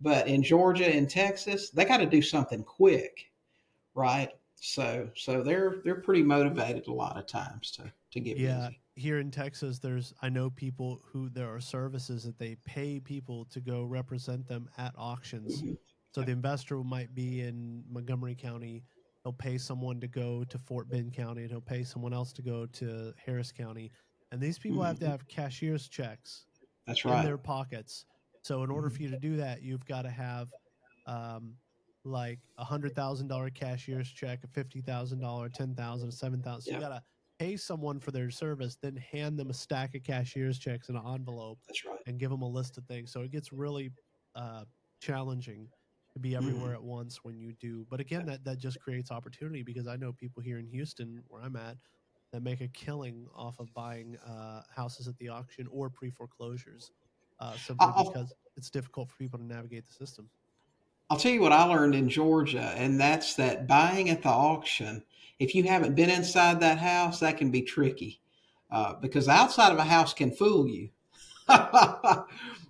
But in Georgia and Texas, they got to do something quick, right? So they're pretty motivated a lot of times to get
Yeah,
busy.
here in Texas, I know people who there are services that they pay people to go represent them at auctions.
Mhm.
So the investor might be in Montgomery County. He'll pay someone to go to Fort Bend County, and he'll pay someone else to go to Harris County. And these people have to
Mhm.
have cashier's checks
That's
in
right.
their pockets. So in order
Mhm.
for you to do that, you've got to have um, like $100,000 cashier's check, a $50,000, 10,000, 7,000. So you
Yeah,
got to pay someone for their service, then hand them a stack of cashier's checks in an envelope
that's right.
and give them a list of things. So it gets really uh, challenging. to be everywhere
Mhm.
at once when you do. But again, that just creates opportunity because I know people here in Houston, where I'm at, that make a killing off of buying houses at the auction or pre foreclosures, simply
I'll,
because it's difficult for people to navigate the system.
I'll tell you what I learned in Georgia, and that's that buying at the auction, if you haven't been inside that house, that can be tricky because the outside of a house can fool you.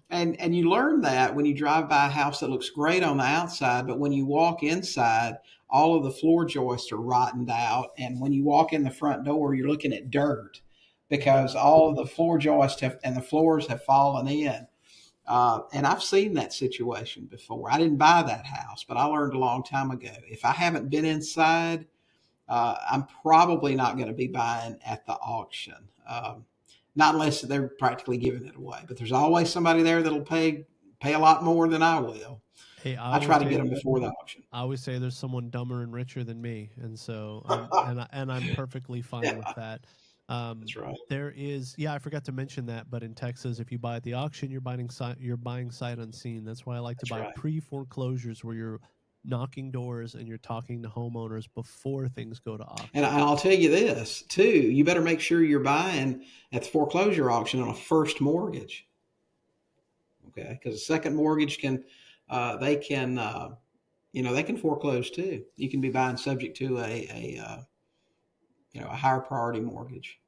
And you learn that when you drive by a house that looks great on the outside, but when you walk inside, all of the floor joists are rotted out, and when you walk in the front door, you're looking at dirt
Mhm.
because all of the floor joists have, and the floors have fallen in. And I've seen that situation before. I didn't buy that house, but I learned a long time ago. If I haven't been inside, I'm probably not going to be buying at the auction. Not unless they're practically giving it away. But there's always somebody there that'll pay a lot more than I will.
Hey,
I try to get them before the auction.
I always say there's someone dumber and richer than me, and so I'm perfectly fine with
Yeah,
that.
that's right.
There is, yeah, I forgot to mention that, but in Texas, if you buy at the auction, you're buying sight unseen. That's why I like to
That's
buy
right.
pre foreclosures, where you're knocking doors and you're talking to homeowners before things go to
And
auction.
I'll tell you this too: you better make sure you're buying at the foreclosure auction on a first mortgage. Okay, because a second mortgage can, they can, they can foreclose too. You can be buying subject to a higher priority mortgage.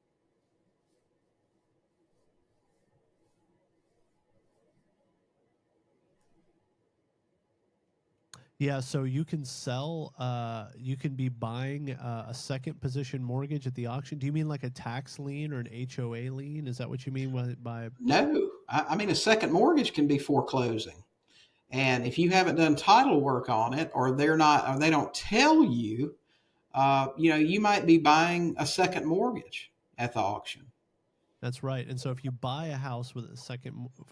Yeah, so you can be buying a second position mortgage at the auction. Do you mean like a tax lien or an HOA lien? Is that what you mean by
No, I mean a second mortgage can be foreclosing, and if you haven't done title work on it, or they don't tell you, you might be buying a second mortgage at the auction.
That's right. And so if you buy a house with a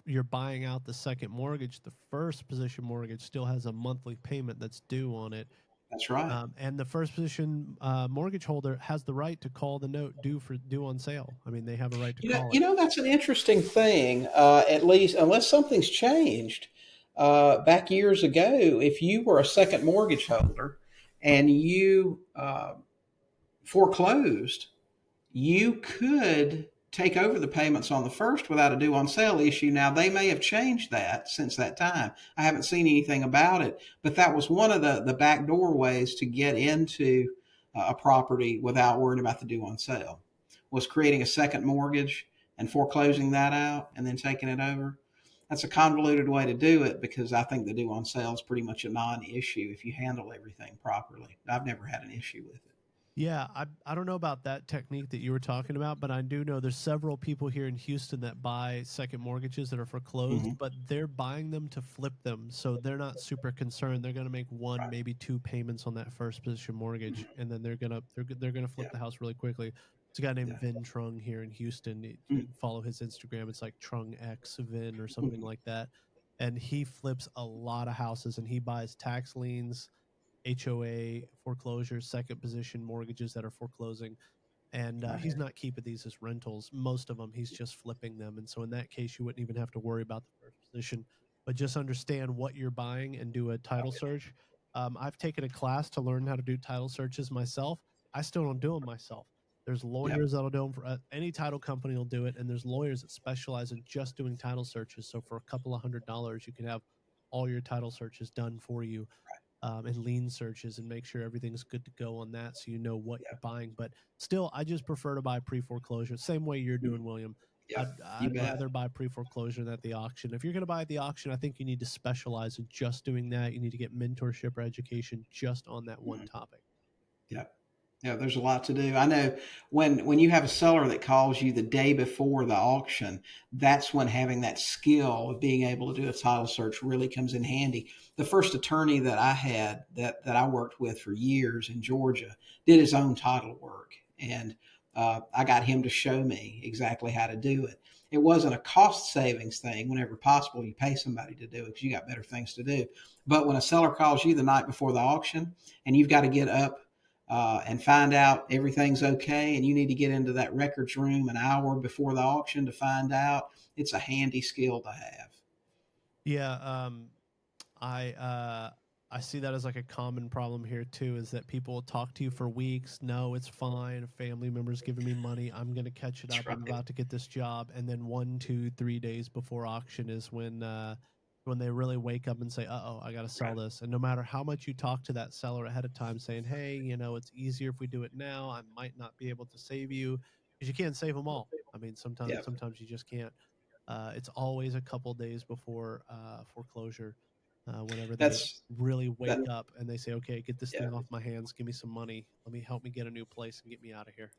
you're buying out the second mortgage, the first position mortgage still has a monthly payment that's due on it.
That's right.
And the first position mortgage holder has the right to call the note due on sale. I mean, they have a right to call it.
That's an interesting thing. At least, unless something's changed, back years ago, if you were a second mortgage holder and you foreclosed, you could take over the payments on the first without a due on sale issue. Now, they may have changed that since that time. I haven't seen anything about it, but that was one of the back doorways to get into a property without worrying about the due on sale, was creating a second mortgage and foreclosing that out and then taking it over. That's a convoluted way to do it because I think the due on sale is pretty much a non issue if you handle everything properly. I've never had an issue with it.
Yeah, I don't know about that technique that you were talking about, but I do know there's several people here in Houston that buy second mortgages that are foreclosed,
Mm-hmm.
but they're buying them to flip them. So they're not super concerned. They're going to make one,
Right.
maybe two payments on that first position mortgage,
Mm-hmm.
and then they're going to flip
Yeah.
the house really quickly. There's a guy named
Yeah.
Vin Trung here in Houston. You
Mm-hmm.
can follow his Instagram. It's like Trung X Vin or something
Mm-hmm.
like that. And he flips a lot of houses and he buys tax liens, HOA foreclosures, second position mortgages that are foreclosing. And
Right.
he's not keeping these as rentals. Most of them, he's just flipping them. And so in that case, you wouldn't even have to worry about the first position, but just understand what you're buying and do a title
Okay.
search. I've taken a class to learn how to do title searches myself. I still don't do them myself. There's
Yep.
lawyers that'll do them for any title company will do it, and there's lawyers that specialize in just doing title searches. So for a couple of $100, you can have all your title searches done for you, and lien searches, and make sure everything's good to go on that so you know what you're
Yep.
buying. But still, I just prefer to buy pre foreclosure, same way you're
Mm.
doing, William.
Yep. You
I'd
bet.
rather buy pre foreclosure than at the auction. If you're going to buy at the auction, I think you need to specialize in just doing that. You need to get mentorship or education just on that one
Mhm.
topic.
Yep. Yeah, there's a lot to do. I know when you have a seller that calls you the day before the auction, that's when having that skill of being able to do a title search really comes in handy. The first attorney that I had that I worked with for years in Georgia did his own title work, and I got him to show me exactly how to do it. It wasn't a cost savings thing. Whenever possible, you pay somebody to do it because you got better things to do. But when a seller calls you the night before the auction and you've got to get up and find out everything's okay, and you need to get into that records room an hour before the auction to find out, it's a handy skill to have.
Yeah, I I see that as like a common problem here too, is that people will talk to you for weeks. No, it's fine. A family member's giving me money. I'm going to catch it
That's
up. I'm
right.
about to get this job. And then 1, 2, 3 days before auction is when they really wake up and say, "Uh-oh, I got to sell
Right.
this." And no matter how much you talk to that seller ahead of time saying, "Hey, it's easier if we do it now. I might not be able to save you," because you can't save them all. I mean,
Yep.
sometimes you just can't. It's always a couple days before foreclosure, whenever they
That's
really
that.
wake up and they say, "Okay, get this
Yeah.
thing off my hands. Give me some money. Help me get a new place and get me out of here."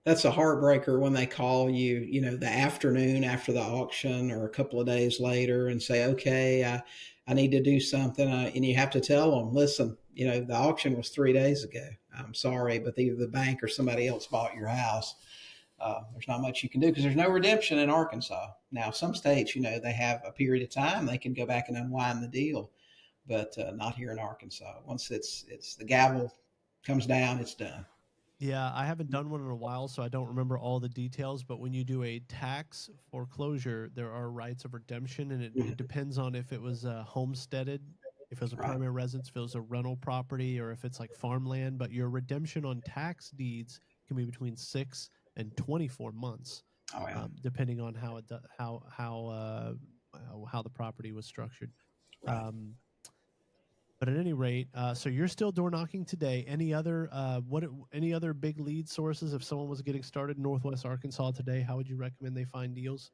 That's a heartbreaker when they call you, the afternoon after the auction or a couple of days later and say, okay, I need to do something. And you have to tell them, listen, the auction was 3 days ago. I'm sorry, but either the bank or somebody else bought your house. There's not much you can do because there's no redemption in Arkansas. Now, some states, they have a period of time they can go back and unwind the deal, but not here in Arkansas. Once it's the gavel comes down, it's done.
Yeah, I haven't done one in a while, so I don't remember all the details. But when you do a tax foreclosure, there are rights of redemption, and it
Mhm.
depends on if it was homesteaded, if it was a
Right.
primary residence, if it was a rental property, or if it's like farmland. But your redemption on tax deeds can be between 6 and 24 months,
Oh, yeah.
depending on how the property was structured.
Right.
Um, but at any rate, so you're still door knocking today. Any other big lead sources if someone was getting started in Northwest Arkansas today? How would you recommend they find deals?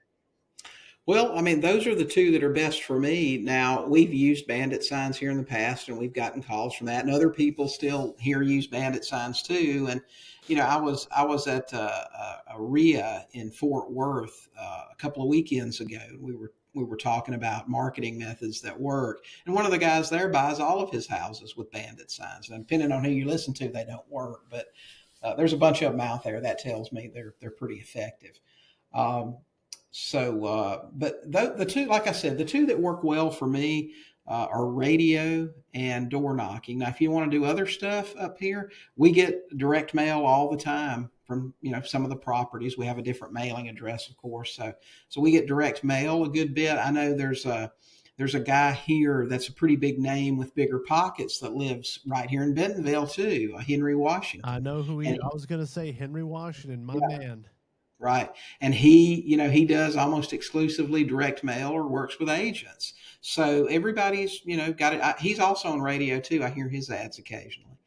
Well, I mean, those are the two that are best for me. Now, we've used bandit signs here in the past, and we've gotten calls from that, and other people still here use bandit signs too. And I was at a RIA in Fort Worth a couple of weekends ago. We were talking about marketing methods that work, and one of the guys there buys all of his houses with bandit signs. And depending on who you listen to, they don't work, but there's a bunch of them out there. That tells me they're pretty effective. Um, but the two, like I said, the two that work well for me are radio and door knocking. Now, if you want to do other stuff up here, we get direct mail all the time from some of the properties. We have a different mailing address, of course, so we get direct mail a good bit. I know there's a guy here that's a pretty big name with bigger pockets that lives right here in Bentonville too, Henry
I
Washington,
know who he.
and
I was gonna say Henry Washington, my
yeah,
man.
right. And he does almost exclusively direct mail or works with agents. So everybody's, got it. He's also on radio too. I hear his ads occasionally.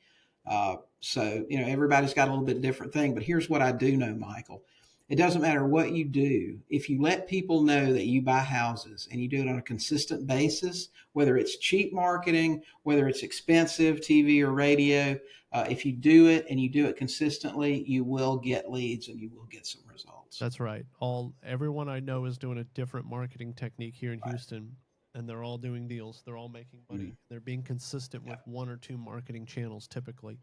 So everybody's got a little bit different thing. But here's what I do know, Michael. It doesn't matter what you do. If you let people know that you buy houses and you do it on a consistent basis, whether it's cheap marketing, whether it's expensive TV or radio, if you do it and you do it consistently, you will get leads and you will get some results.
That's right. Everyone I know is doing a different marketing technique here in
Right.
Houston, and they're all doing deals. They're all making money.
Mhm.
They're being consistent
Yeah.
with one or two marketing channels typically.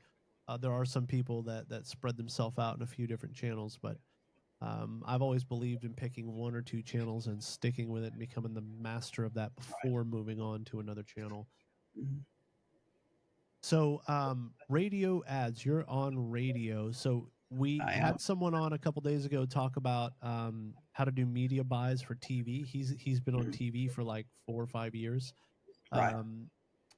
There are some people that spread themselves out in a few different channels, but I've always believed in picking one or two channels and sticking with it and becoming the master of that
Right.
before moving on to another channel.
Mhm.
So, radio ads, you're on radio. So, we
I am.
had someone on a couple days ago talk about how to do media buys for TV. He's been on
Mhm.
TV for like 4 or 5 years.
Right.
Um,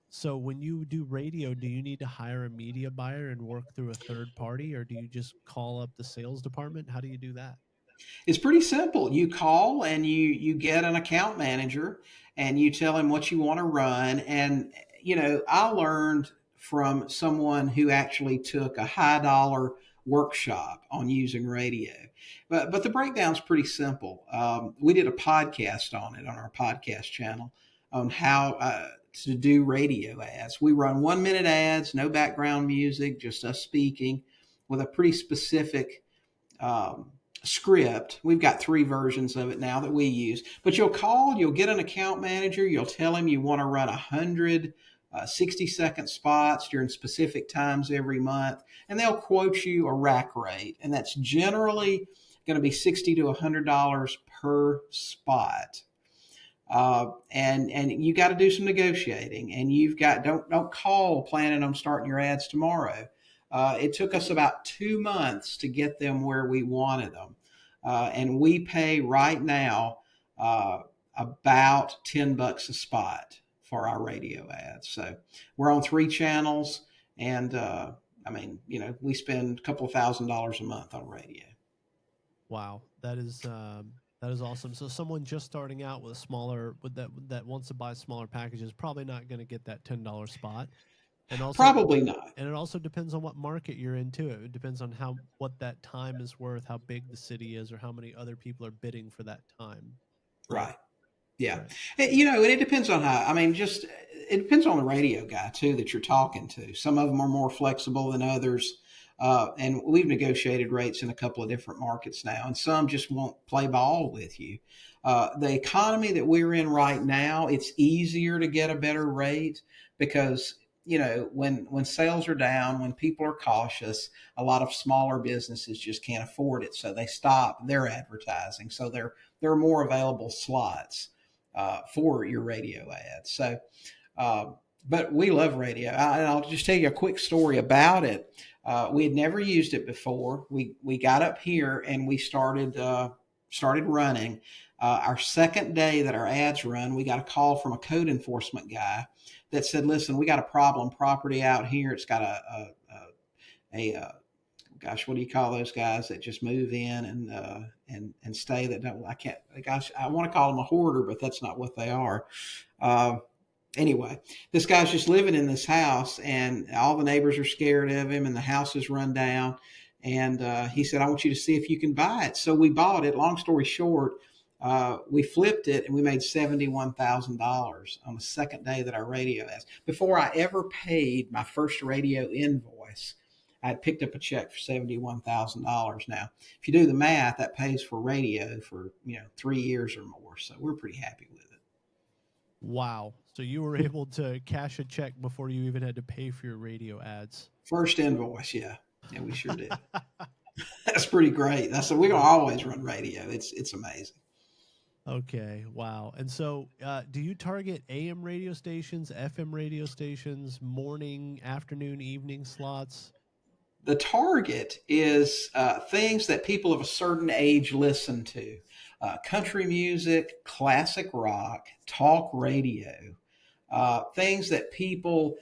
so, when you do radio, do you need to hire a media buyer and work through a third party, or do you just call up the sales department? How do you do that?
It's pretty simple. You call and you get an account manager and you tell him what you want to run. And I learned from someone who actually took a high dollar workshop on using radio. But the breakdown's pretty simple. We did a podcast on it on our podcast channel on how to do radio ads. We run 1 minute ads, no background music, just us speaking with a pretty specific um, script. We've got 3 versions of it now that we use. But you'll get an account manager, you'll tell him you want to run 100 60-second spots during specific times every month, and they'll quote you a rack rate, and that's generally going to be $60 to $100 per spot. And you got to do some negotiating, and you've got don't call planning on starting your ads tomorrow. It took us about 2 months to get them where we wanted them, and we pay right now about $10 a spot for our radio ads. So we're on 3 channels, and we spend a couple of $1,000s a month on radio.
Wow, that is awesome. So someone just starting out with a smaller, that wants to buy smaller packages, probably not going to get that $10 spot. And also,
Probably not.
And it also depends on what market you're into. It depends on what that time is worth, how big the city is, or how many other people are bidding for that time.
Right. Yeah.
Right.
And it depends on it depends on the radio guy too that you're talking to. Some of them are more flexible than others. And we've negotiated rates in a couple of different markets now, and some just won't play ball with you. The economy that we're in right now, it's easier to get a better rate because, when sales are down, when people are cautious, a lot of smaller businesses just can't afford it. So they stop their advertising. So there are more available slots for your radio ads. So, but we love radio. And I'll just tell you a quick story about it. We had never used it before. We got up here and we started running. Our second day that our ads run, we got a call from a code enforcement guy that said, "Listen, we got a problem property out here. It's got gosh, what do you call those guys that just move in and stay? That don't, I can't. Gosh, I want to call them a hoarder, but that's not what they are." Anyway, this guy's just living in this house, and all the neighbors are scared of him, and the house is run down. And he said, "I want you to see if you can buy it." So we bought it. Long story short, we flipped it, and we made $71,000 on the second day that our radio ads. Before I ever paid my first radio invoice, I had picked up a check for $71,000. Now, if you do the math, that pays for radio for 3 years or more. So we're pretty happy with it.
Wow. So you were able to cash a check before you even had to pay for your radio ads.
First invoice, yeah. Yeah, we sure did. That's pretty great. We're gonna always run radio. It's amazing.
Okay, wow. And so do you target AM radio stations, FM radio stations, morning, afternoon, evening slots?
The target is things that people of a certain age listen to. Country music, classic rock, talk radio, things that people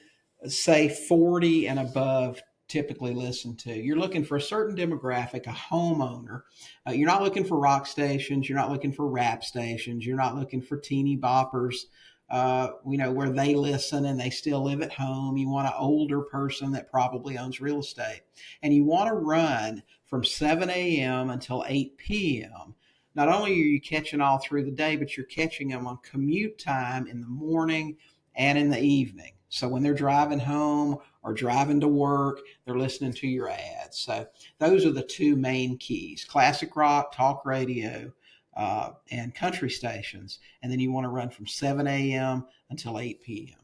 say 40 and above typically listen to. You're looking for a certain demographic, a homeowner. You're not looking for rock stations. You're not looking for rap stations. You're not looking for teeny boppers, where they listen and they still live at home. You want an older person that probably owns real estate. And you want to run from 7 a.m. until 8 p.m. Not only are you catching all through the day, but you're catching them on commute time in the morning and in the evening. So when they're driving home or driving to work, they're listening to your ads. So those are the two main keys: classic rock, talk radio, and country stations. And then you want to run from 7 a.m. until 8 p.m.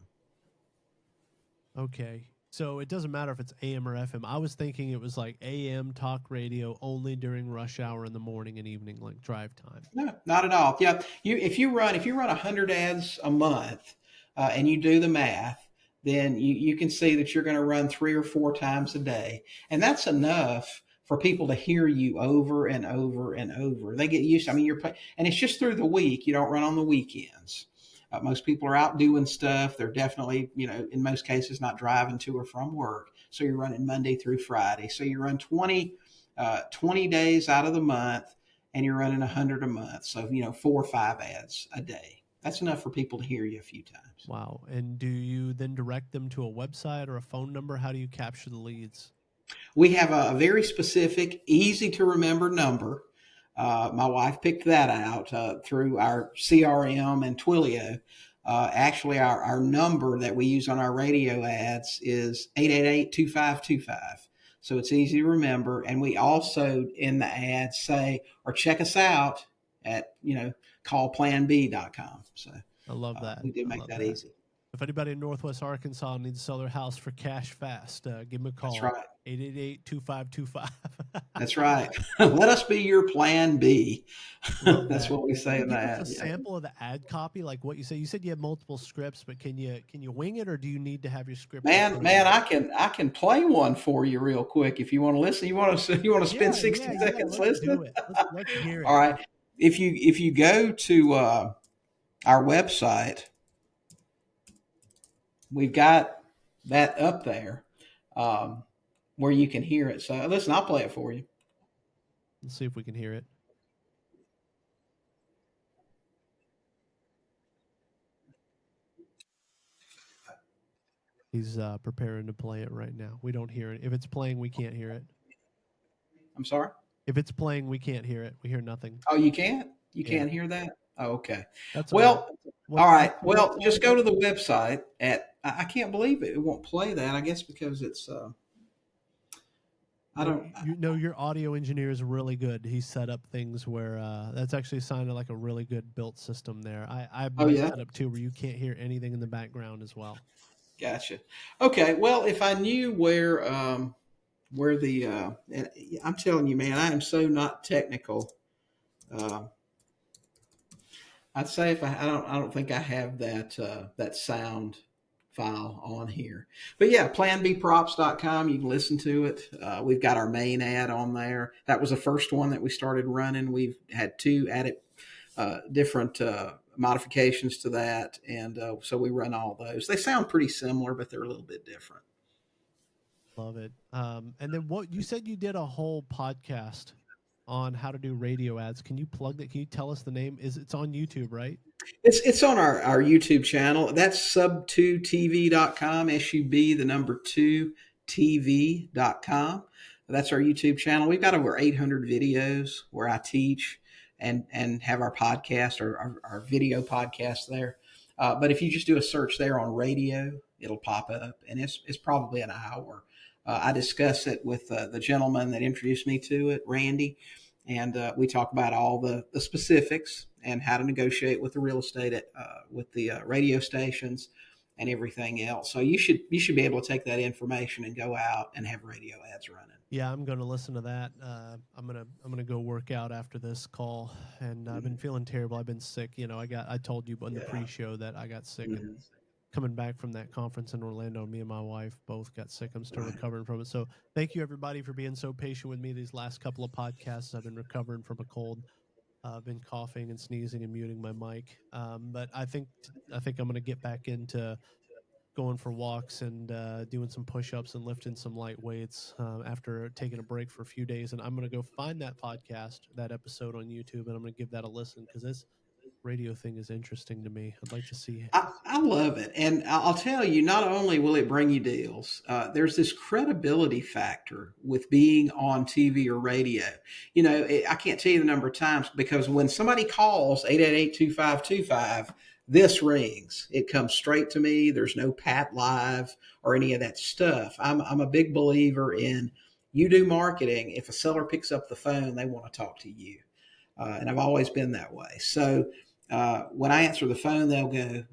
Okay. So it doesn't matter if it's AM or FM. I was thinking it was like AM talk radio only during rush hour in the morning and evening, like drive time.
No, not at all. Yeah. If you run 100 ads a month and you do the math, then you can see that you're going to run 3 or 4 times a day. And that's enough for people to hear you over and over and over. They get used to, and it's just through the week. You don't run on the weekends. Most people are out doing stuff. They're definitely, in most cases, not driving to or from work. So you're running Monday through Friday. So you run 20 days out of the month, and you're running 100 a month. So, 4 or 5 ads a day. That's enough for people to hear you a few times.
Wow. And do you then direct them to a website or a phone number? How do you capture the leads?
We have a very specific, easy to remember number. My wife picked that out through our CRM and Twilio. Actually, our number that we use on our radio ads is 888-2525. So it's easy to remember. And we also in the ad say, or check us out at, callplanb.com. So
I love that.
We do make that easy.
If anybody in Northwest Arkansas needs to sell their house for cash fast, give them a call.
That's right.
888-2525.
That's right. Let us be your plan B. That's what we say in the ad.
A sample of the ad copy, like what you say. You said you have multiple scripts, but can you wing it, or do you need to have your script?
Man, I can play one for you real quick if you want to listen. You want to spend 60 seconds listening?
Let's hear it.
All right. If you go to our website, we've got that up there um, where you can hear it. So listen, I'll play it for you.
Let's see if we can hear it. He's preparing to play it right now. We don't hear it. If it's playing, we can't hear it.
I'm sorry.
If it's playing, we can't hear it. We hear nothing.
Oh, you can't? You
Yeah,
can't hear that? Oh, okay.
that's all right.
Well,
What?
all
What's
right.
the
Well,
website
just go
again?
to the website at. I can't believe it. It won't play that. I guess because it's. I
No,
don't.
you know your audio engineer is really good. He set up things where that's actually sounded like a really good built system there. I have
Oh
mine
yeah.
set up too, where you can't hear anything in the background as well.
Gotcha. Okay. Well, if I knew where the and I'm telling you, man, I am so not technical. Uh, I'd say if I don't think I have that sound file on here. But yeah, planbprops.com, you can listen to it. We've got our main ad on there. That was the first one that we started running. We've had two added different modifications to that, and so we run all those. They sound pretty similar, but they're a little bit different.
Love it. And then what you said you did a whole podcast on how to do radio ads. Can you plug that? Can you tell us the name? It's on YouTube, right?
It's on our YouTube channel. That's sub2tv.com, SUB, the number 2 TV.com. That's our YouTube channel. We've got over 800 videos where I teach and have our podcast or our video podcast there. But if you just do a search there on radio, it'll pop up, and it's probably an hour. I discuss it with the gentleman that introduced me to it, Randy, and we talk about all the specifics and how to negotiate with the real estate with the radio stations and everything else. So you should be able to take that information and go out and have radio ads running.
Yeah, I'm going to listen to that. I'm gonna go work out after this call, and I've been feeling terrible. I've been sick. You know, I told you in the
Yeah.
pre-show that I got sick, and
Mm-hmm.
coming back from that conference in Orlando, me and my wife both got sick. I'm still
Right.
recovering from it. So thank you everybody for being so patient with me these last couple of podcasts. I've been recovering from a cold. I've been coughing and sneezing and muting my mic. But I think I'm going to get back into going for walks and doing some push-ups and lifting some light weights after taking a break for a few days. And I'm going to go find that podcast, that episode on YouTube, and I'm going to give that a listen because this radio thing is interesting to me. I'd like to see.
I love it. And I'll tell you, not only will it bring you deals, there's this credibility factor with being on TV or radio. You know, I can't tell you the number of times because when somebody calls 888-2525, this rings. It comes straight to me. There's no Pat Live or any of that stuff. I'm a big believer in you do marketing. If a seller picks up the phone, they want to talk to you. And I've always been that way. So when I answer the phone, they'll go,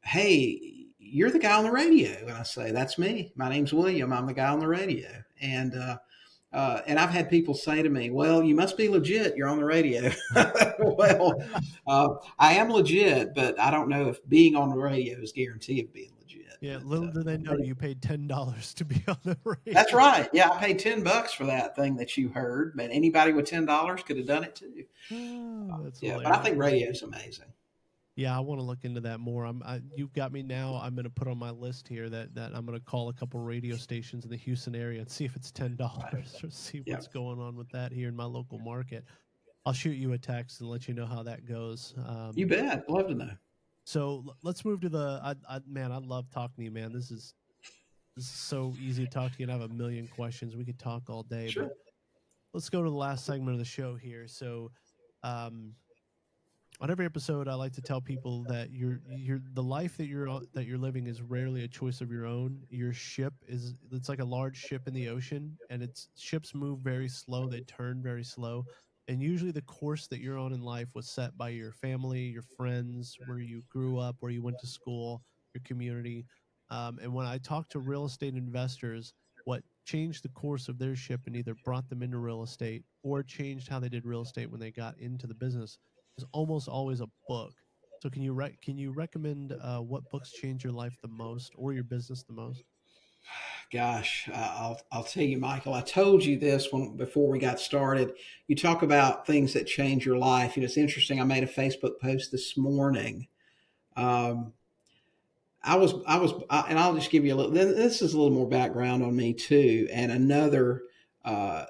"Hey, you're the guy on the radio." And I say, "That's me. My name's William. I'm the guy on the radio." And I've had people say to me, "Well, you must be legit. You're on the radio." Well, I am legit, but I don't know if being on the radio is guarantee of being legit.
Yeah,
But,
little do they know you paid $10 to be on the radio.
that's right. Yeah, I paid $10 for that thing that you heard, but anybody with $10 could have done it too.
Oh, that's
Yeah, but I
hilarious.
think radio is amazing.
Yeah, I want to look into that more. You've got me now. I'm going to put on my list here that I'm going to call a couple radio stations in the Houston area and see if it's $10 or see
Yeah,
what's going on with that here in my local market. I'll shoot you a text and let you know how that goes.
you bet. Love to know.
So let's move to the. Man, I love talking to you, man. This is so easy to talk to you, and I have a million questions. We could talk all day, but
Sure.
let's go to the last segment of the show here. So, on every episode, I like to tell people that the life that you're living is rarely a choice of your own. Your ship it's like a large ship in the ocean, and ships move very slow. They turn very slow, and usually the course that you're on in life was set by your family, your friends, where you grew up, where you went to school, your community. And when I talk to real estate investors, what changed the course of their ship and either brought them into real estate or changed how they did real estate when they got into the business is almost always a book. So can you recommend what books changed your life the most or your business the most?
Gosh, I'll tell you, Michael. I told you this before we got started. You talk about things that change your life. You know, it's interesting. I made a Facebook post this morning. Um, and I'll just give you a little. This is a little more background on me too, and another uh,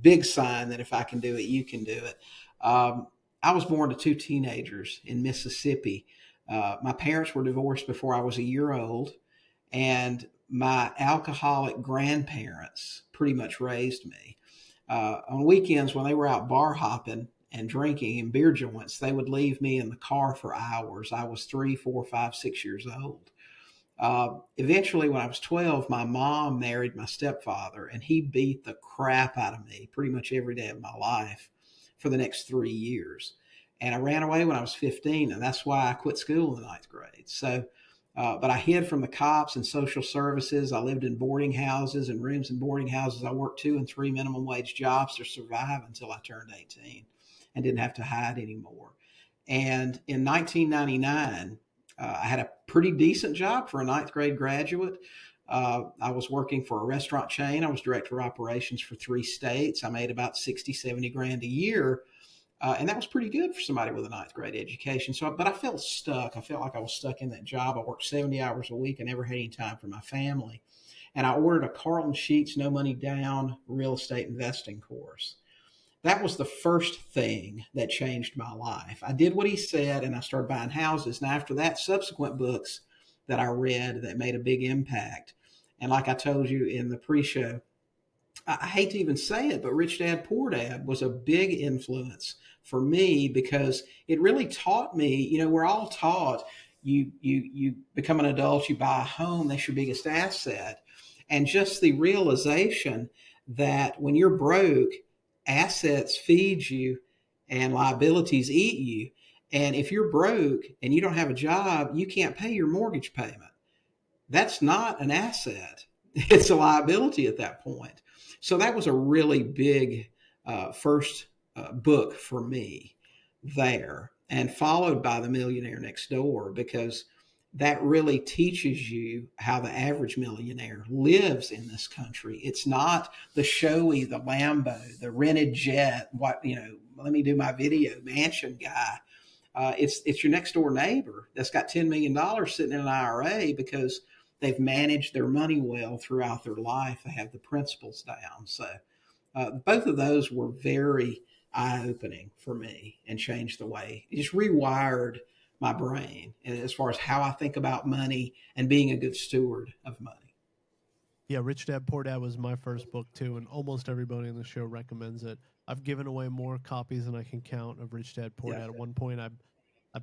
big sign that if I can do it, you can do it. Um, I was born to two teenagers in Mississippi. My parents were divorced before I was a year old, and my alcoholic grandparents pretty much raised me. On weekends, when they were out bar hopping and drinking in beer joints, they would leave me in the car for hours. I was 3, 4, 5, 6 years old. Eventually, when I was 12, my mom married my stepfather, and he beat the crap out of me pretty much every day of my life for the next 3 years. And I ran away when I was 15, and that's why I quit school in the ninth grade. But I hid from the cops and social services. I lived in boarding houses and rooms in boarding houses. I worked 2 and 3 minimum wage jobs to survive until I turned 18 and didn't have to hide anymore. And in 1999, I had a pretty decent job for a ninth grade graduate. I was working for a restaurant chain. I was director of operations for 3 states. I made about 60, 70 grand a year. And that was pretty good for somebody with a ninth grade education. But I felt stuck. I felt like I was stuck in that job. I worked 70 hours a week. I never had any time for my family. And I ordered a Carlton Sheets, no money down real estate investing course. That was the first thing that changed my life. I did what he said and I started buying houses. And after that, subsequent books that I read that made a big impact. And like I told you in the pre show, I hate to even say it, but Rich Dad Poor Dad was a big influence for me because it really taught me, we're all taught you become an adult, you buy a home, that's your biggest asset. And just the realization that when you're broke, assets feed you and liabilities eat you. And if you're broke and you don't have a job, you can't pay your mortgage payment. That's not an asset. It's a liability at that point. So that was a really big first book for me there, and followed by The Millionaire Next Door, because that really teaches you how the average millionaire lives in this country. It's not the showy, the Lambo, the rented jet, let me do my video mansion guy. It's your next door neighbor that's got $10 million sitting in an IRA because they've managed their money well throughout their life. They have the principles down. So both of those were very eye-opening for me and changed the way. It just rewired my brain and as far as how I think about money and being a good steward of money.
Yeah, Rich Dad Poor Dad was my first book too, and almost everybody on the show recommends it. I've given away more copies than I can count of Rich Dad Poor
Yeah.
Dad. At one point, I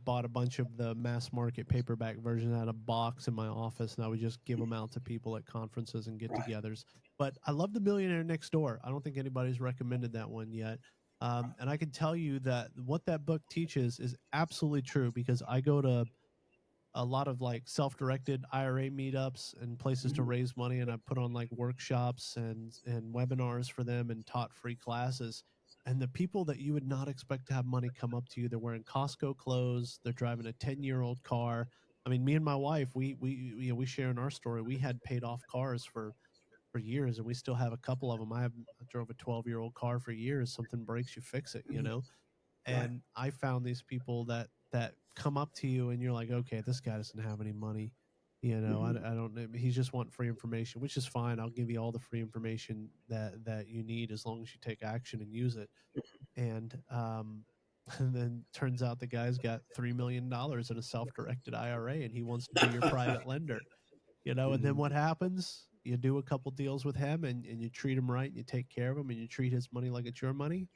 bought a bunch of the mass market paperback version out of a box in my office, and I would just give them out to people at conferences and
Right.
get-togethers. But I love The Millionaire Next Door. I don't think anybody's recommended that one yet. And I can tell you that what that book teaches is absolutely true because I go to a lot of like self-directed IRA meetups and places to
Mhm.
raise money, and I put on like workshops and webinars for them and taught free classes. And the people that you would not expect to have money come up to you, they're wearing Costco clothes, they're driving a 10-year-old car. I mean, me and my wife, we share in our story. We had paid off cars for years, and we still have a couple of them. I drove a 12-year-old car for years. Something breaks, you fix it, you
Mhm.
know.
Right.
And I found these people that come up to you and you're like, okay, this guy doesn't have any money.
Mhm.
I don't know. He's just wanting free information, which is fine. I'll give you all the free information that you need as long as you take action and use it. And and then turns out the guy's got $3 million in a self-directed IRA, and he wants to be your private lender. And then
Mhm.
what happens? You do a couple deals with him, and you treat him right, and you take care of him, and you treat his money like it's your money.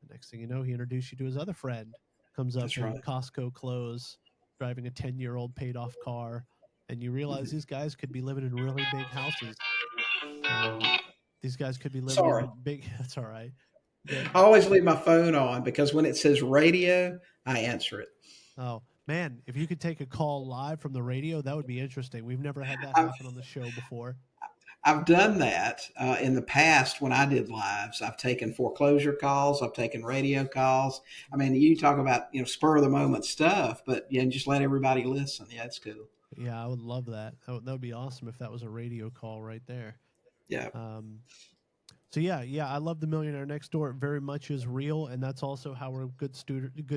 The next thing you know, he introduced you to his other friend, comes up
That's
in
right.
Costco clothes, driving a 10-year-old paid off car, and you realize
Mhm.
these guys could be living in really big houses. Um, these guys could be living
Sorry.
in big. That's all right. That
I always leave my phone on because when it says radio, I answer it.
Oh man, if you could take a call live from the radio, that would be interesting. We've never had that
I've,
happen on the show before.
I've done that in the past when I did lives. I've taken foreclosure calls. I've taken radio calls. I mean, you talk about spur of the moment stuff, but yeah, just let everybody listen. Yeah, it's cool.
Yeah, I would love that. That would be awesome if that was a radio call right there.
Yeah,
Um, So yeah, I love The Millionaire Next Door. It very much is real, and that's also how we're good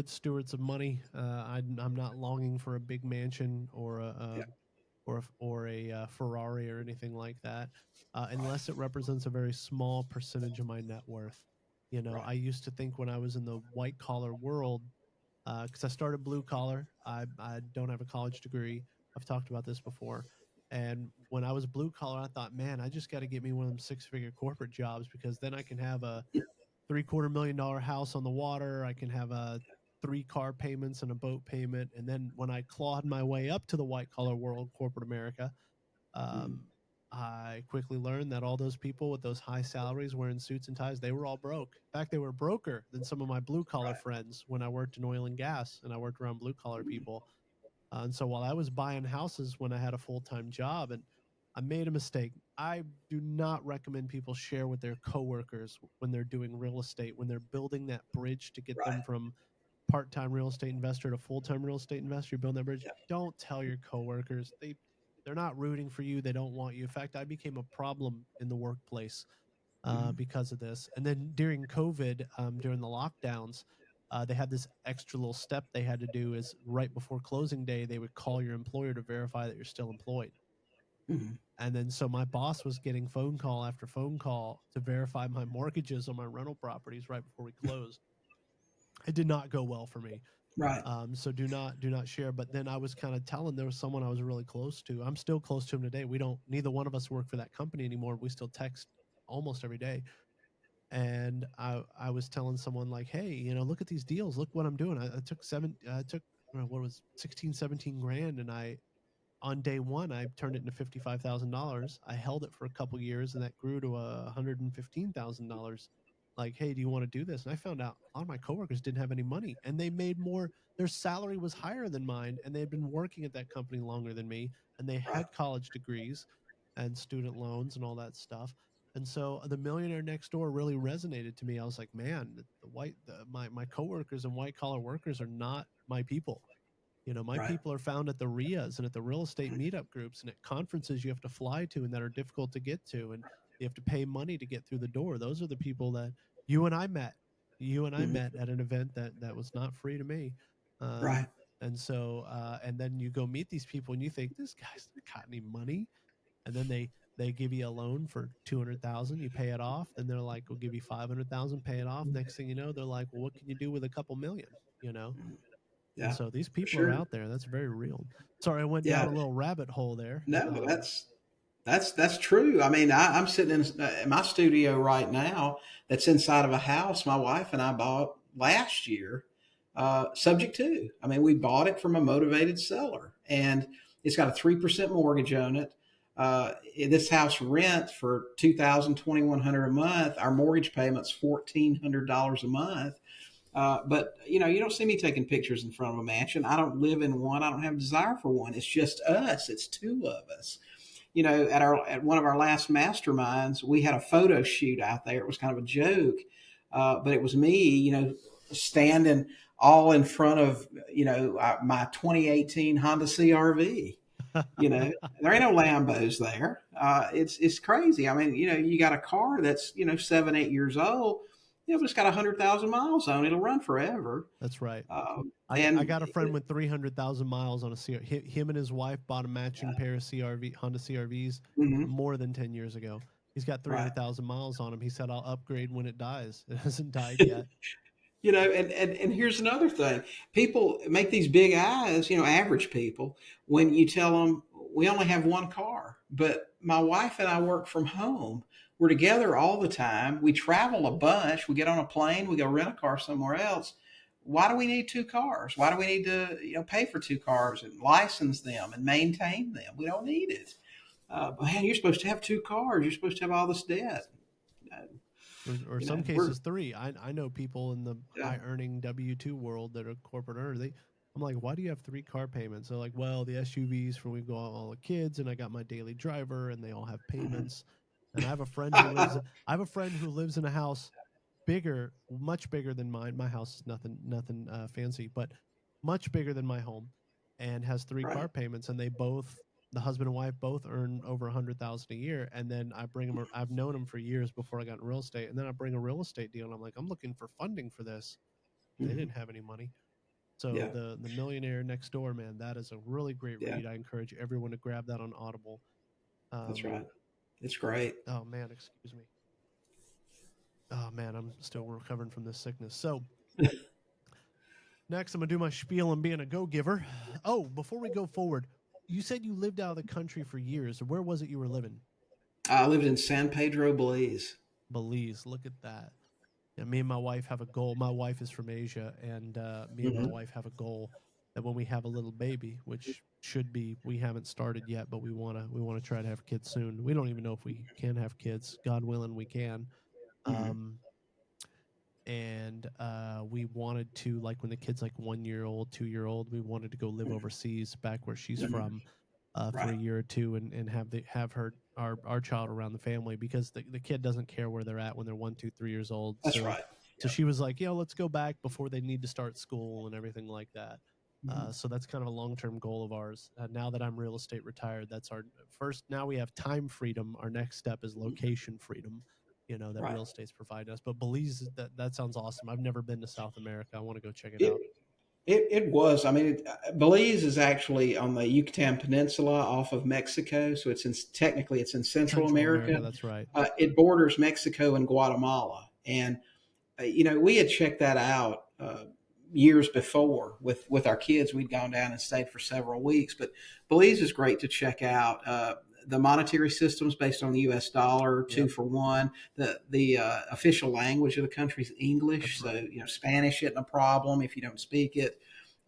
stewards of money. I'm not longing for a big mansion or
yeah.
or a Ferrari or anything like that, unless it represents a very small percentage of my net worth. You know,
Right.
I used to think when I was in the white collar world, because I started blue collar. I don't have a college degree. I've talked about this before. And when I was blue collar, I thought, man, I just got to get me one of them 6-figure corporate jobs because then I can have a $750,000 house on the water. I can have a 3 car payments and a boat payment. And then when I clawed my way up to the white collar world, corporate America,
Mhm.
um, I quickly learned that all those people with those high salaries wearing suits and ties, they were all broke. In fact, they were broker than some of my blue collar
Right.
friends when I worked in oil and gas and I worked around blue collar
Mhm.
people. And so while I was buying houses when I had a full time job, and I made a mistake. I do not recommend people share with their coworkers when they're doing real estate, when they're building that bridge to get them
Right.
from part-time real estate investor to full-time real estate investor. You're building that bridge.
Yeah.
Don't tell your coworkers. They're not rooting for you. They don't want you. In fact, I became a problem in the workplace
Mhm.
because of this. And then during COVID, during the lockdowns, they had this extra little step they had to do is right before closing day, they would call your employer to verify that you're still employed.
Mhm.
And then so my boss was getting phone call after phone call to verify my mortgages on my rental properties right before we closed. It did not go well for me.
Right.
So do not share. But then I was kind of telling there was someone I was really close to. I'm still close to him today. We don't neither one of us work for that company anymore. We still text almost every day. And I was telling someone like, hey, look at these deals. Look what I'm doing. I took what was 16, 17 grand, and I on day one, I turned it into $55,000. I held it for a couple years, and that grew to $115,000. Like, hey, do you want to do this? And I found out a lot of my coworkers didn't have any money, and they made more. Their salary was higher than mine, and they had been working at that company longer than me, and they
Right.
had college degrees and student loans and all that stuff. And so the millionaire next door really resonated to me. I was like, man, my coworkers and white collar workers are not my people. My
Right.
people are found at the RIAs and at the real estate meetup groups and at conferences you have to fly to and that are difficult to get to, and you have to pay money to get through the door. Those are the people that you and I met. You and I
Mhm.
met at an event that was not free to me.
Right.
And so and then you go meet these people and you think this guy's not got any money, and then they give you a loan for 200,000, you pay it off, then they're like, we'll give you 500,000, pay it off. Next thing you know, they're like, well, what can you do with a couple million, you know?
Mhm.
And
Yeah.
so these
For
people are
sure.
out there. That's very real. Sorry, I went down
Yeah.
a little rabbit hole there.
No, that's true. I mean, I'm sitting in my studio right now. That's inside of a house my wife and I bought last year, subject to. I mean, we bought it from a motivated seller, and it's got a 3% mortgage on it. This house rent for 2,100 a month. Our mortgage payment's $1,400 a month. But you don't see me taking pictures in front of a mansion. I don't live in one. I don't have a desire for one. It's just us. It's two of us. At one of our last masterminds, we had a photo shoot out there. It was kind of a joke, but it was me, standing all in front of my 2018 Honda CRV. You know, there ain't no Lambos there. It's crazy. I mean, you got a car that's 7 8 years old. But it's got 100,000 miles on it. It'll run forever.
That's right. I
And
got a friend with 300,000 miles on a CR. Him and his wife bought a matching pair of Honda CRVs
mhm,
more than 10 years ago. He's got
right.
300,000 miles on him. He said, I'll upgrade when it dies. It hasn't died yet.
And here's another thing. People make these big eyes, average people, when you tell them we only have one car. But my wife and I work from home. We're together all the time. We travel a bunch. We get on a plane, we go rent a car somewhere else. Why do we need two cars? Why do we need to, pay for two cars and license them and maintain them? We don't need it. But man, you're supposed to have two cars. You're supposed to have all this debt. Uh,
Or some
we're
cases three. I know people in the
yeah.
high earning W-2 world that are corporate earners. I'm like, why do you have 3 car payments? They're like, well, the SUVs for we go out all the kids, and I got my daily driver, and they all have
Mhm.
payments. And I have a friend who lives in a house bigger, much bigger than mine. My house is nothing fancy, but much bigger than my home, and has three
Right.
car payments. And the husband and wife, both earn over 100,000 a year. And then I bring them. I've known them for years before I got in real estate, and then I bring a real estate deal, and I'm like, I'm looking for funding for this. They
Mhm.
didn't have any money. So
Yeah.
the Millionaire Next Door, man, that is a really great
Yeah.
read. I encourage everyone to grab that on Audible.
That's
Um,
right. It's great.
oh man, excuse me. Oh man, I'm still recovering from this sickness. So next, I'm gonna do my spiel on being a go-giver. Oh, before we go forward, you said you lived out of the country for years. Where was it you were living?
I lived in San Pedro, Belize.
Belize. Look at that. Yeah, me and my wife have a goal. My wife is from Asia, and me and my
Hmm.
wife have a goal that when we have a little baby, which should be, we haven't started yet, but we wanna try to have kids soon. We don't even know if we can have kids. God willing, we can.
Hmm.
Um, and we wanted to, like, when the kid's like 1 year old, 2 year old, we wanted to go live overseas back where she's
Hmm.
from for a
Right.
year or two, and have her our child around the family, because the kid doesn't care where they're at when they're 1, 2, 3 years old.
That's
So
right.
so she was like, let's go back before they need to start school and everything like that.
Hmm.
So that's kind of a long-term goal of ours. Now that I'm real estate retired, that's our first. Now we have time freedom. Our next step is location freedom, that
Right.
real estate's providing us. But Belize, that sounds awesome. I've never been to South America. I want to go check it
It,
out.
it was. I mean, Belize is actually on the Yucatan Peninsula off of Mexico, so technically it's in Central
Central America,
America.
that's right.
It borders Mexico and Guatemala, and we had checked that out years before with our kids. We'd gone down and stayed for several weeks, but Belize is great to check out. The monetary system is based on the U.S. dollar, two
Yep,
for one. The official language of the country is
that's
English, so
right.
Spanish isn't a problem if you don't speak it.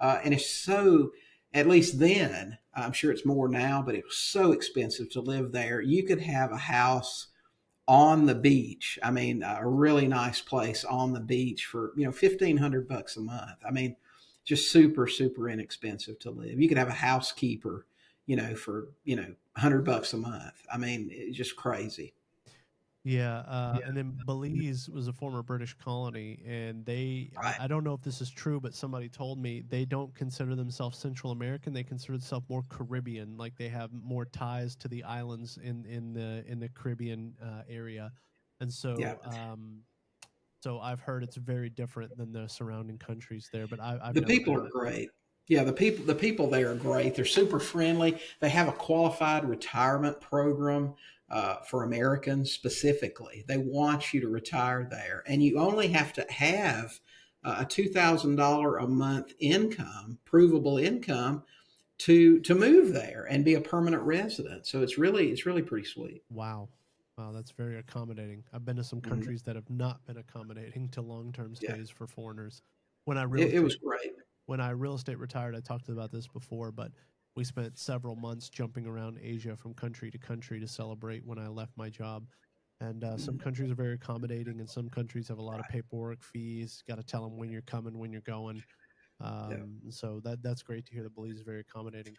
And it's so, at least then, I'm sure it's more now, but it was so expensive to live there. You could have a house on the beach. I mean, a really nice place on the beach for $1,500 a month. I mean, just super super inexpensive to live. You could have a housekeeper, for $100 a month. I mean, it's just crazy.
Yeah,
Yeah.
and then Belize was a former British colony, and
Right.
I don't know if this is true, but somebody told me they don't consider themselves Central American. They consider themselves more Caribbean, like they have more ties to the islands in the Caribbean area, and
Yeah.
so I've heard it's very different than the surrounding countries there. But I've
The
never
people
been.
are great. Yeah, the people there are great. They're super friendly. They have a qualified retirement program for Americans specifically. They want you to retire there, and you only have to have a $2,000 a month income, provable income, to move there and be a permanent resident. So it's really pretty sweet.
Wow. Wow, that's very accommodating. I've been to some
Mhm.
countries that have not been accommodating to long-term
Yeah,
stays for foreigners. When I real
it
estate
was great.
when I real estate retired, I talked about this before, but we spent several months jumping around Asia from country to country to celebrate when I left my job. And some
Mhm.
countries are very accommodating, and some countries have a lot of
Right.
paperwork, fees. Got to tell them when you're coming, when you're going.
Yeah.
So that's great to hear that Belize is very accommodaing.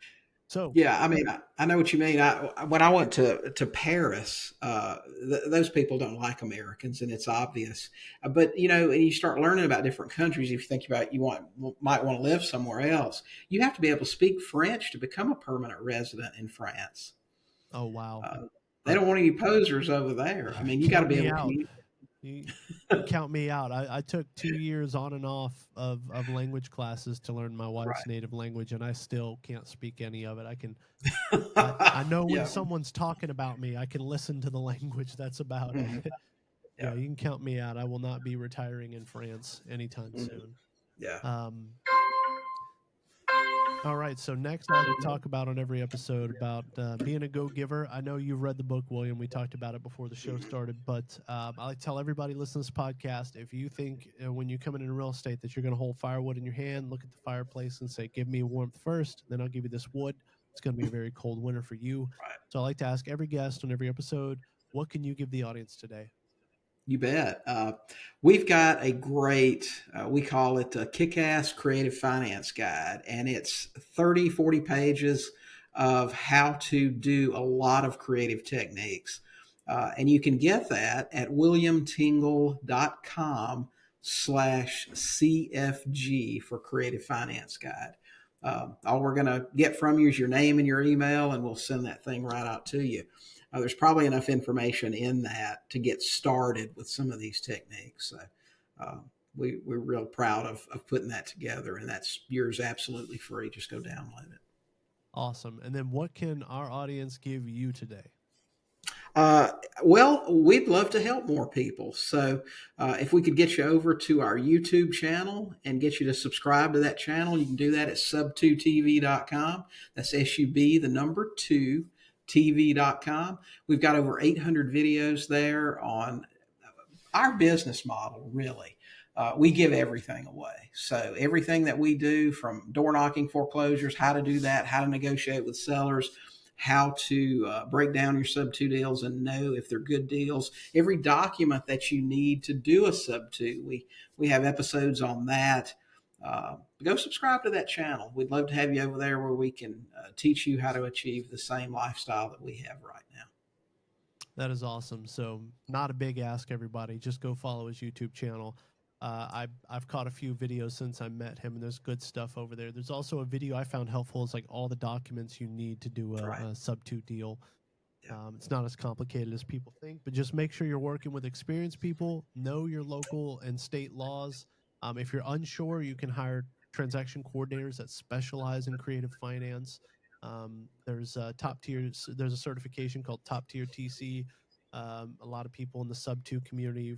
So,
Yeah, I mean, I know what you mean. When I went to Paris, those people don't like Americans, and it's obvious. But and you start learning about different countries. If you think about might want to live somewhere else, you have to be able to speak French to become a permanent resident in France.
oh wow,
Uh, they
I,
don't want any posers over there. I mean, you got to
count
be
me
able to
out.
communicate.
You, count me out. I took 2 years on and off of language classes to learn my wife's native language, and I still can't speak any of it. I know when
Yeah.
someone's talking about me, I can listen to the language. That's about
Mhm.
it. Yeah,
Yeah.
you can count me out. I will not be retiring in France anytime
Mhm.
soon.
Yeah.
Um, all right. So next, I like to talk about on every episode about being a go-giver. I know you've read the book, William. We talked about it before the show started, but I like to tell everybody listening to this podcast, if you think when you come into real estate that you're going to hold firewood in your hand, look at the fireplace and say, "Give me warmth first, then I'll give you this wood." It's going to be a very cold winter for you.
Right.
So I like to ask every guest on every episode, what can you give the audience today?
You bet. We've got a great, we call it a kick ass creative finance guide, and it's 30, 40 pages of how to do a lot of creative techniques. And you can get that at williamtingle.com/CFG for creative finance guide. All we're going to get from you is your name and your email, and we'll send that thing right out to you. There's probably enough information in that to get started with some of these techniques. So, uh, we're real proud of putting that together, and that's yours absolutely free. Just go download it.
Awesome. And then what can our audience give you today?
Uh, well, we'd love to help more people. So if we could get you over to our YouTube channel and get you to subscribe to that channel, you can do that at sub2tv.com. That's SUB, the number 2, TV.com. We've got over 800 videos there on our business model, really. We give everything away. So everything that we do, from door knocking foreclosures, how to do that, how to negotiate with sellers, how to break down your sub-2 deals and know if they're good deals. Every document that you need to do a sub-2, we have episodes on that. Go subscribe to that channel. We'd love to have you over there where we can teach you how to achieve the same lifestyle that we have right now.
That is awesome. So not a big ask, everybody. Just go follow his YouTube channel. I've caught a few videos since I met him, and there's good stuff over there. There's also a video I found helpful. It's like all the documents you need to do a sub-2 deal. It's not as complicated as people think, but just make sure you're working with experienced people. Know your local and state laws. If you're unsure, you can hire transaction coordinators that specialize in creative finance. There's a top tier. There's a certification called Top Tier TC. A lot of people in the sub-2 community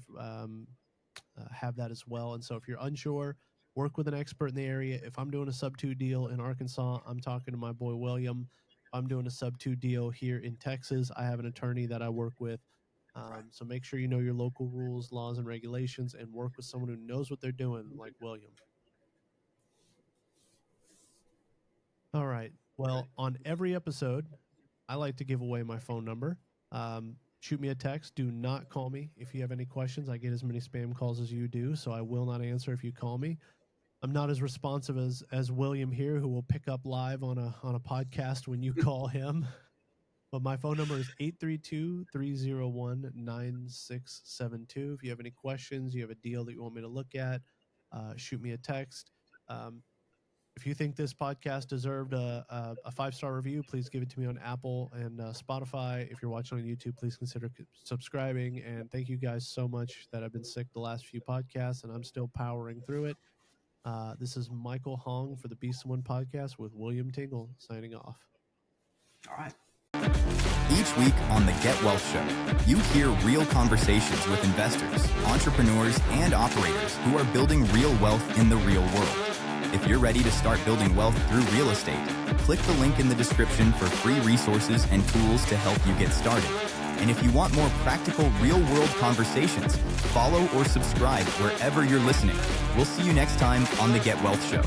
have that as well. And so if you're unsure, work with an expert in the area. If I'm doing a sub-2 deal in Arkansas, I'm talking to my boy William. If I'm doing a sub-2 deal here in Texas, I have an attorney that I work with. So make sure you know your local rules, laws, and regulations, and work with someone who knows what they're doing, like William. All right. Well, on every episode, I like to give away my phone number. Shoot me a text. Do not call me if you have any questions. I get as many spam calls as you do, so I will not answer if you call me. I'm not as responsive as William here, who will pick up live on a podcast when you call him. But my phone number is 832-301-9672. If you have any questions, you have a deal that you want me to look at, shoot me a text. If you think this podcast deserved a 5-star review, please give it to me on Apple and Spotify. If you're watching on YouTube, please consider subscribing. And thank you guys so much that I've been sick the last few podcasts, and I'm still powering through it. This is Michael Hoang for the Be Someone podcast with William Tingle signing off.
All right.
Each week on the Get Wealth Show, you hear real conversations with investors, entrepreneurs, and operators who are building real wealth in the real world. If you're ready to start building wealth through real estate, click the link in the description for free resources and tools to help you get started. And if you want more practical, real-world conversations, follow or subscribe wherever you're listening. We'll see you next time on the Get Wealth Show.